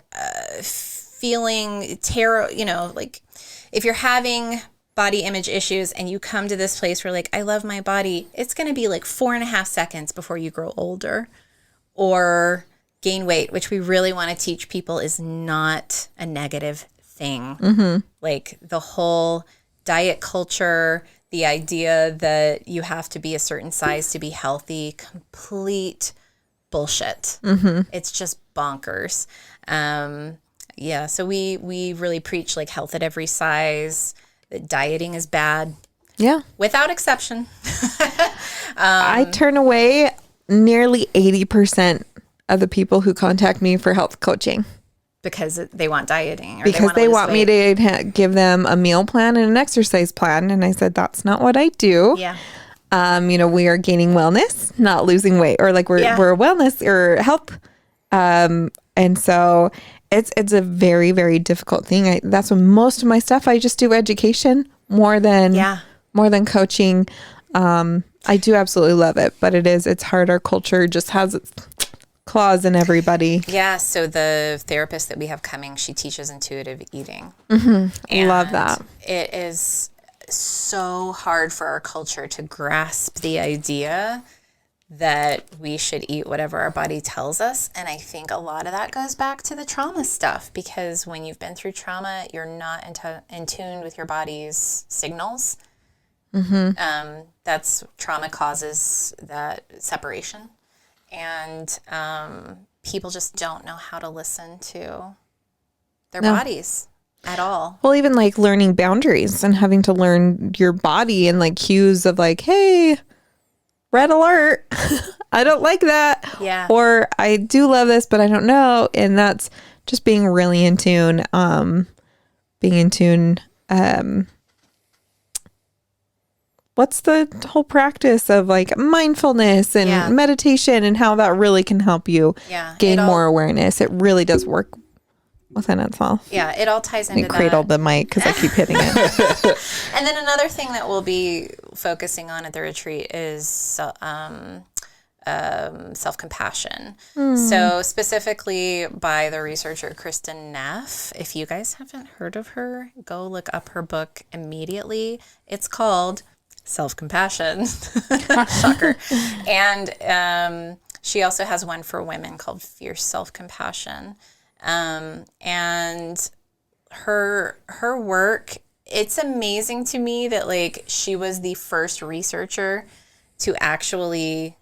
feeling terror, you know, like if you're having body image issues and you come to this place where like, I love my body, it's going to be like 4.5 seconds before you grow older or gain weight, which we really want to teach people is not a negative thing. Mm-hmm. Like the whole diet culture, the idea that you have to be a certain size to be healthy, complete bullshit. Mm-hmm. It's just bonkers. Yeah, so we really preach like health at every size, that dieting is bad. Yeah. Without exception. I turn away nearly 80% of the people who contact me for health coaching. Because they want dieting. Or because they want me to give them a meal plan and an exercise plan. And I said, that's not what I do. Yeah. You know, we are gaining wellness, not losing weight, or like we're wellness or health. And so it's a very, very difficult thing. That's when most of my stuff, I just do education more than coaching. I do absolutely love it, but it's hard. Our culture just has its claws in everybody. Yeah. So the therapist that we have coming, she teaches intuitive eating. Mm-hmm. Love that. It is so hard for our culture to grasp the idea that we should eat whatever our body tells us. And I think a lot of that goes back to the trauma stuff, because when you've been through trauma, you're not in tune with your body's signals. Mm-hmm. That's trauma causes that separation. And people just don't know how to listen to their bodies at all. Well, even like learning boundaries and having to learn your body and like cues of like, hey, red alert. I don't like that. Yeah. Or I do love this, but I don't know. And that's just being really in tune. What's the whole practice of like mindfulness and meditation and how that really can help you gain more awareness. It really does work within itself. Yeah, it all ties into that. Cradle the mic because I keep hitting it. And then another thing that we'll be focusing on at the retreat is self-compassion. So specifically by the researcher Kristen Neff. If you guys haven't heard of her, go look up her book immediately. It's called Self-Compassion. Shocker. And she also has one for women called Fierce Self-Compassion. And her work, it's amazing to me that like she was the first researcher to actually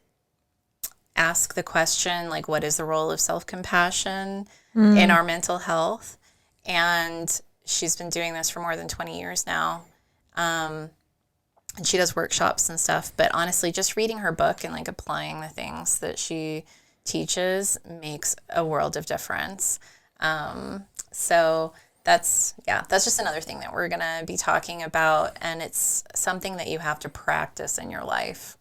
ask the question, like, what is the role of self-compassion in our mental health? And she's been doing this for more than 20 years now. And she does workshops and stuff, but honestly, just reading her book and like applying the things that she teaches makes a world of difference. So that's just another thing that we're going to be talking about. And it's something that you have to practice in your life.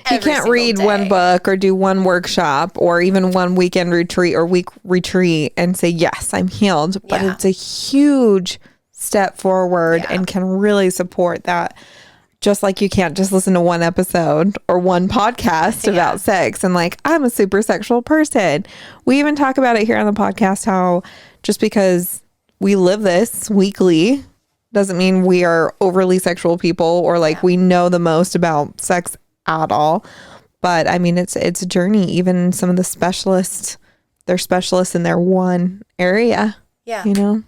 You can't read one book or do one workshop or even one weekend retreat or week retreat and say, yes, I'm healed. But it's a huge step forward and can really support that. Just like you can't just listen to one episode or one podcast about sex and like, I'm a super sexual person. We even talk about it here on the podcast, how just because we live this weekly doesn't mean we are overly sexual people or like we know the most about sex at all. But I mean, it's a journey. Even some of the specialists, they're specialists in their one area. Yeah. You know,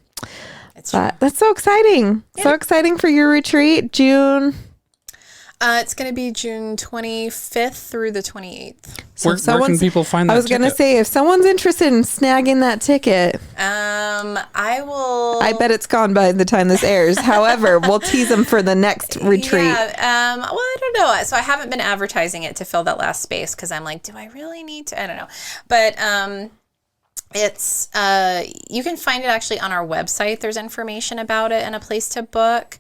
it's that's so exciting. Yeah. So exciting for your retreat, June. It's going to be June 25th through the 28th. So where can people find that I was going to ticket? say, if someone's interested in snagging that ticket, I bet it's gone by the time this airs. However, we'll tease them for the next retreat. Yeah, well, I don't know. So I haven't been advertising it to fill that last space because I'm like, do I really need to? I don't know. But it's you can find it actually on our website. There's information about it and a place to book.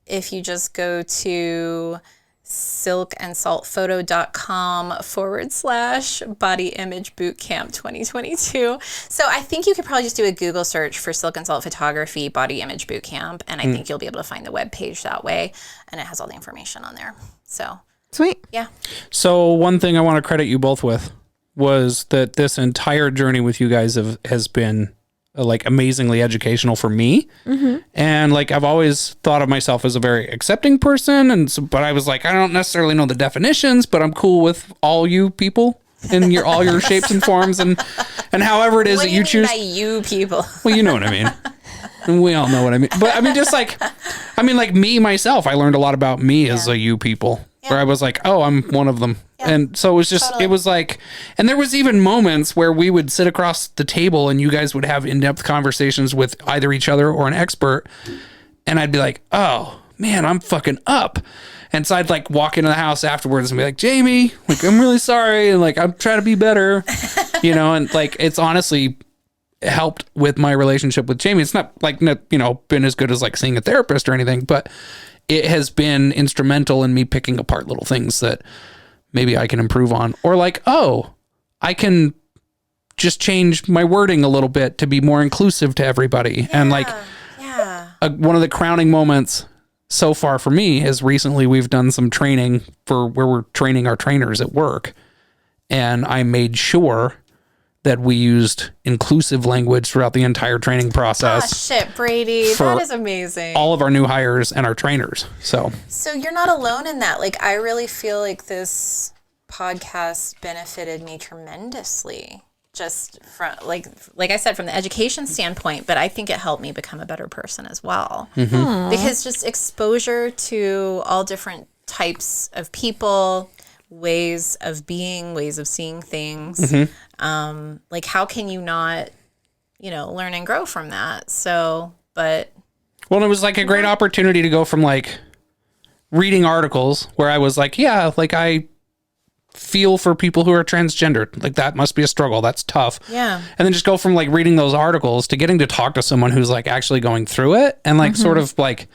If you just go to silkandsaltphoto.com/body image bootcamp 2022. So I think you could probably just do a Google search for Silk and Salt Photography Body Image Bootcamp, and I think you'll be able to find the web page that way, and it has all the information on there. So Sweet. yeah. So one thing I want to credit you both with was that this entire journey with you guys has been like amazingly educational for me. Mm-hmm. And like, I've always thought of myself as a very accepting person. And so, but I was like, I don't necessarily know the definitions, but I'm cool with all you people in all your shapes and forms and however it is that you choose. What do you mean by you people? Well, you know what I mean. And we all know what I mean. But I mean, just like, like me, myself, I learned a lot about me as a you people where I was like, oh, I'm one of them. Yeah. And so it was just, It was like, and there was even moments where we would sit across the table and you guys would have in-depth conversations with either each other or an expert. And I'd be like, oh man, I'm fucking up. And so I'd like walk into the house afterwards and be like, Jamie, like, I'm really sorry. And like, I'm trying to be better, and like, it's honestly helped with my relationship with Jamie. It's not like, been as good as like seeing a therapist or anything, but it has been instrumental in me picking apart little things that maybe I can improve on, or like, oh, I can just change my wording a little bit to be more inclusive to everybody. Yeah, and like, one of the crowning moments so far for me is recently we've done some training for where we're training our trainers at work. And I made sure that we used inclusive language throughout the entire training process. Oh, shit, Brady. That is amazing. All of our new hires and our trainers. So you're not alone in that. Like, I really feel like this podcast benefited me tremendously. Just from, like I said, from the education standpoint, but I think it helped me become a better person as well. Mm-hmm. Because just exposure to all different types of people, ways of being, ways of seeing things. Mm-hmm. Like, how can you not, learn and grow from that? So, but. Well, it was like a great opportunity to go from like reading articles where I was like, yeah, like I feel for people who are transgendered. Like that must be a struggle. That's tough. Yeah. And then just go from like reading those articles to getting to talk to someone who's like actually going through it and like sort of like,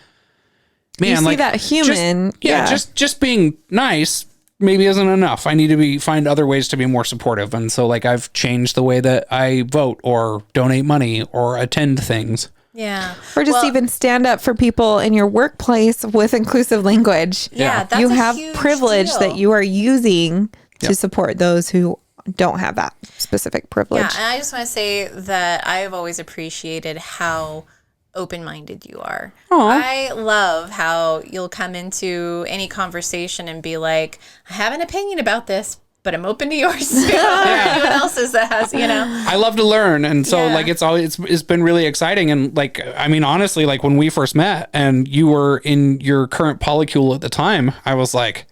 man, you see like that human. Just being nice maybe isn't enough. I need to find other ways to be more supportive. And so like I've changed the way that I vote or donate money or attend things. Yeah. Or just even stand up for people in your workplace with inclusive language. Yeah. That's you have privilege that you are using to support those who don't have that specific privilege. Yeah. And I just want to say that I've always appreciated how open-minded you are. Aww. I love how you'll come into any conversation and be like, I have an opinion about this, but I'm open to yours too. Anyone else's that has, I love to learn. And so like, it's been really exciting. And like, I mean, honestly, like when we first met and you were in your current polycule at the time, I was like,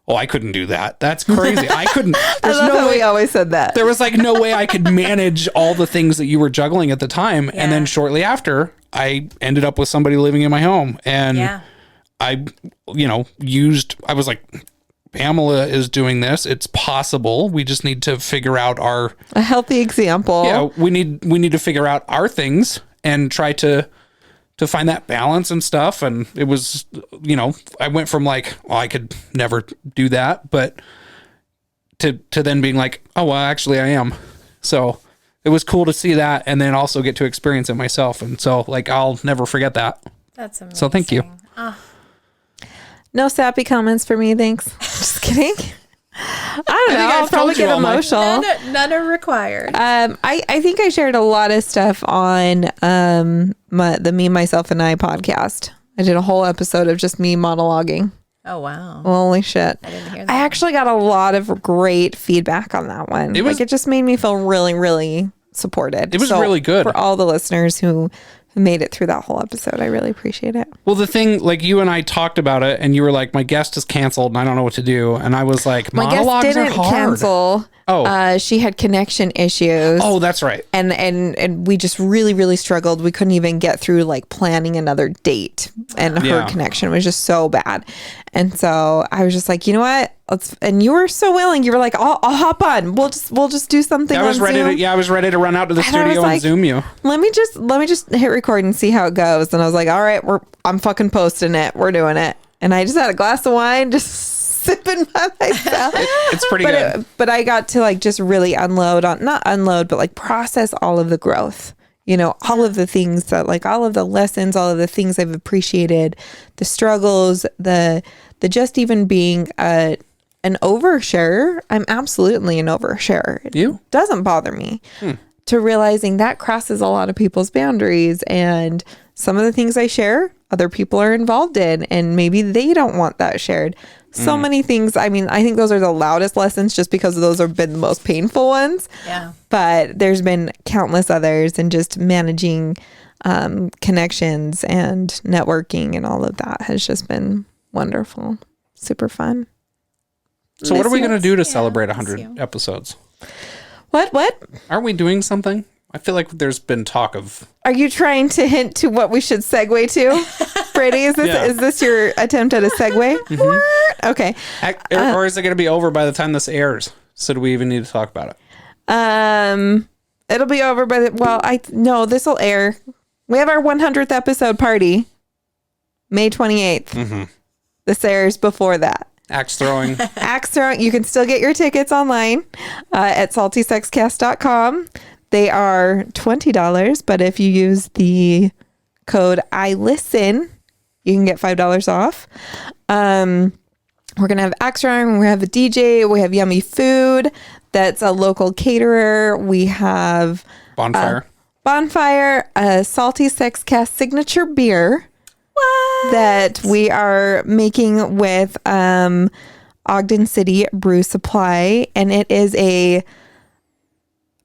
oh, I couldn't do that. That's crazy. I couldn't. I love how we always said that. There was like no way I could manage all the things that you were juggling at the time. Yeah. And then shortly after, I ended up with somebody living in my home. And I was like, Pamela is doing this. It's possible. We just need to figure out a healthy example. Yeah, we need to figure out our things and try to find that balance and stuff. And it was, I went from like, well, I could never do that, but to then being like, oh, well, actually I am. So it was cool to see that and then also get to experience it myself. And so like, I'll never forget that. That's amazing. So thank you. No sappy comments for me, thanks. Just kidding. I don't know. I'll probably get emotional. None are required. I think I shared a lot of stuff on the Me, Myself, and I podcast. I did a whole episode of just me monologuing. Oh, wow. Holy shit. I didn't hear that. I actually got a lot of great feedback on that one. It just made me feel really, really supported. It was really good. For all the listeners who made it through that whole episode. I really appreciate it. Well, the thing, like, you and I talked about it, and you were like, my guest is canceled, and I don't know what to do. And I was like, my monologues guest didn't are hard. cancel. Oh. She had connection issues. Oh, that's right. And we just really, really struggled. We couldn't even get through like planning another date, and her connection was just so bad. And so I was just like, you know what? And you were so willing. You were like, I'll hop on. We'll just do something. I was ready Zoom. I was ready to run out to the studio and Zoom you. Let me just hit record and see how it goes. And I was like, all right, I'm fucking posting it. We're doing it. And I just had a glass of wine, just sipping by myself. It's pretty good. But I got to like just really not unload, but like process all of the growth. You know, all of the things that like all of the lessons, all of the things I've appreciated, the struggles, the just even being an overshare. I'm absolutely an overshare. It doesn't bother me. To realizing that crosses a lot of people's boundaries, and some of the things I share, other people are involved in, and maybe they don't want that shared. So many things. I mean, I think those are the loudest lessons just because those have been the most painful ones. Yeah. But there's been countless others, and just managing connections and networking and all of that has just been wonderful. Super fun. So what are we going to do to celebrate 100 episodes? What? Aren't we doing something? I feel like there's been talk of... Are you trying to hint to what we should segue to? Brady, is this your attempt at a segue? Mm-hmm. Okay. Or is it going to be over by the time this airs? So do we even need to talk about it? It'll be over by no, this will air. We have our 100th episode party, May 28th. Mm-hmm. This airs before that. Axe throwing. You can still get your tickets online at saltysexcast.com. They are $20, but if you use the code ILISTEN, you can get $5 off. We're going to have axe throwing. We have a DJ. We have yummy food. That's a local caterer. We have Bonfire. A Salty Sexcast signature beer. That we are making with Ogden City Brew Supply, and it is a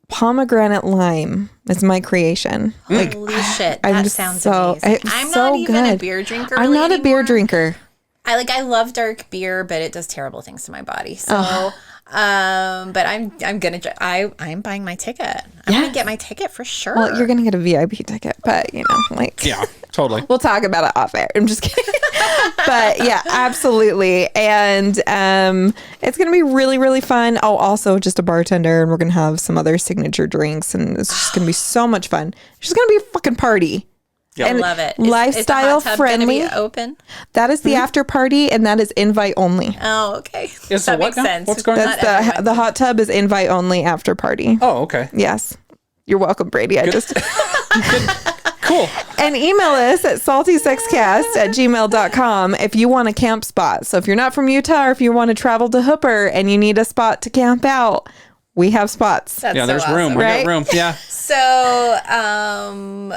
pomegranate lime. It's my creation. Holy shit, that sounds amazing. I'm so not even a beer drinker. I'm not a beer drinker. I love dark beer, but it does terrible things to my body. So but I'm buying my ticket. I'm gonna get my ticket for sure. Well, you're gonna get a VIP ticket, but yeah, totally. We'll talk about it off air. I'm just kidding. But yeah, absolutely. And it's gonna be really, really fun. Oh, also just a bartender, and we're gonna have some other signature drinks, and it's just gonna be so much fun. It's just gonna be a fucking party. I love it. Lifestyle is the hot tub friendly. gonna be open? That is the after party, and that is invite only. Oh, okay. That makes sense. What's going on? That's the hot tub is invite only after party. Oh, okay. Yes. You're welcome, Brady. Cool. And email us at saltysexcast@gmail.com if you want a camp spot. So if you're not from Utah, or if you want to travel to Hooper and you need a spot to camp out, we have spots. There's awesome. room. We got room. Yeah. So,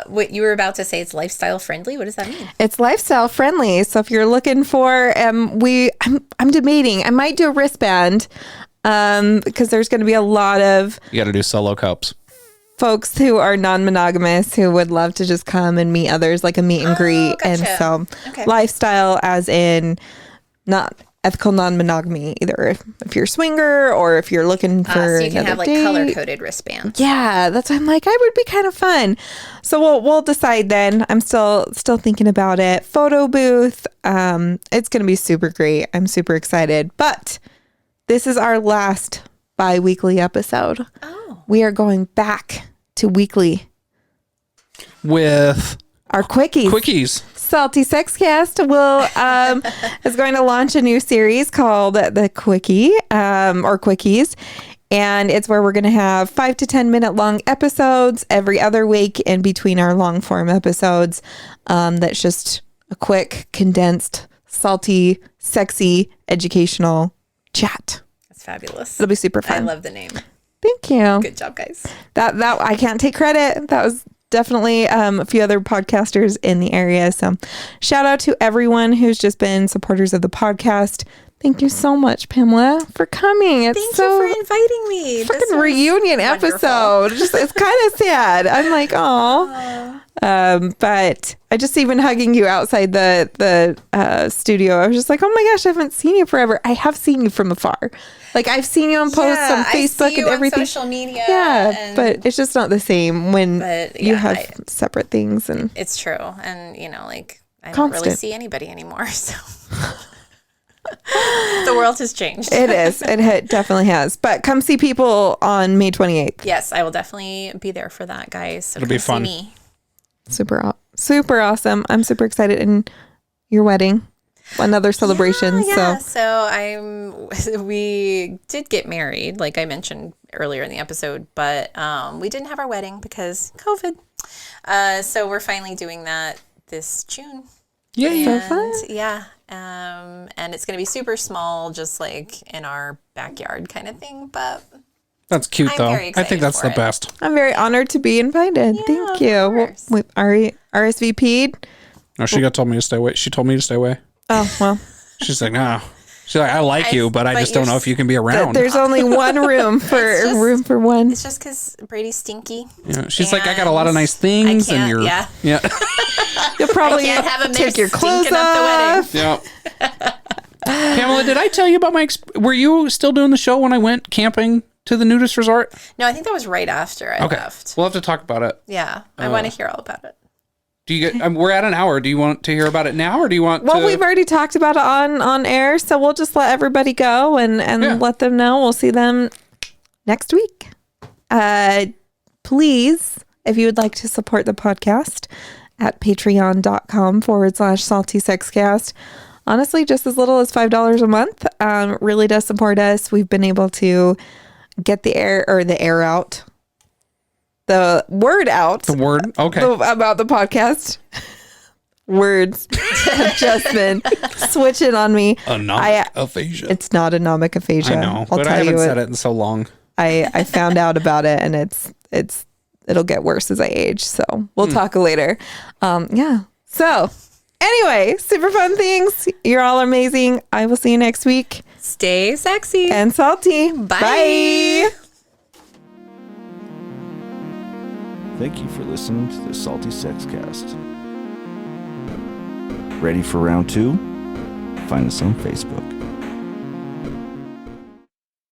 what you were about to say, it's lifestyle friendly. What does that mean? It's lifestyle friendly. So if you're looking for, I'm debating. I might do a wristband, because there's going to be a lot of You got to do solo cups. folks who are non-monogamous who would love to just come and meet others, like a meet and greet. Gotcha. And so lifestyle as in not ethical non-monogamy, either if you're a swinger or if you're looking for so you can have like date. color-coded wristbands. Yeah, that's why I'm like, I would be kind of fun. So we'll decide then. I'm still thinking about it. Photo booth. It's going to be super great. I'm super excited. But this is our last bi-weekly episode. Oh. We are going back to weekly with our quickies. Salty Sexcast is going to launch a new series called the Quickie or Quickies. And it's where we're going to have 5 to 10 minute long episodes every other week in between our long form episodes. That's just a quick, condensed, salty, sexy, educational chat. That's fabulous. It'll be super fun. I love the name. Thank you. Good job, guys. That I can't take credit. That was definitely a few other podcasters in the area. So shout out to everyone who's just been supporters of the podcast. Thank you so much, Pamela, for coming. Thank you for inviting me. Fucking reunion episode. It's kind of sad. I'm like, oh, But I just even hugging you outside the studio, I was just like, oh my gosh, I haven't seen you forever. I have seen you from afar. Like I've seen you on posts on Facebook and everything. On social media. Yeah, but it's just not the same when you have separate things. And it's true. And like I don't really see anybody anymore. So the world has changed. It is. It definitely has. But come see people on May 28th. Yes, I will definitely be there for that, guys. So it'll be fun. See me. Super awesome. I'm super excited. And your wedding, another celebration. Yeah. So we did get married, like I mentioned earlier in the episode, but we didn't have our wedding because COVID. So we're finally doing that this June. Yeah, so fun. Yeah. And it's going to be super small, just like in our backyard kind of thing. But that's cute, though. I think that's the best. I'm very honored to be invited. Yeah, thank you. With RSVP'd. No, she told me to stay away. She told me to stay away. Oh, well. She's like, no. She's like, I like you, but I just don't know if you can be around. There's only one room for one. It's just because Brady's stinky. Yeah, she's like, I got a lot of nice things, and you're You'll probably take your clothes off. Yeah. Pamela, did I tell you about were you still doing the show when I went camping to the nudist resort? No, I think that was right after I left. We'll have to talk about it. Yeah, I want to hear all about it. Do you get? We're at an hour. Do you want to hear about it now, or do you want? Well, we've already talked about it on air, so we'll just let everybody go and let them know. We'll see them next week. Please, if you would like to support the podcast at patreon.com/saltysexcast. Honestly, just as little as $5 a month really does support us. We've been able to get the air out. The word out. The word? Okay. About the podcast. Words have just been switching on me. Anomic aphasia. It's not anomic aphasia. I know, but I haven't said it in so long. I found out about it, and it'll get worse as I age. So we'll talk later. Yeah. So anyway, super fun things. You're all amazing. I will see you next week. Stay sexy and salty. Bye. Thank you for listening to the Salty Sex Cast. Ready for round 2? Find us on Facebook.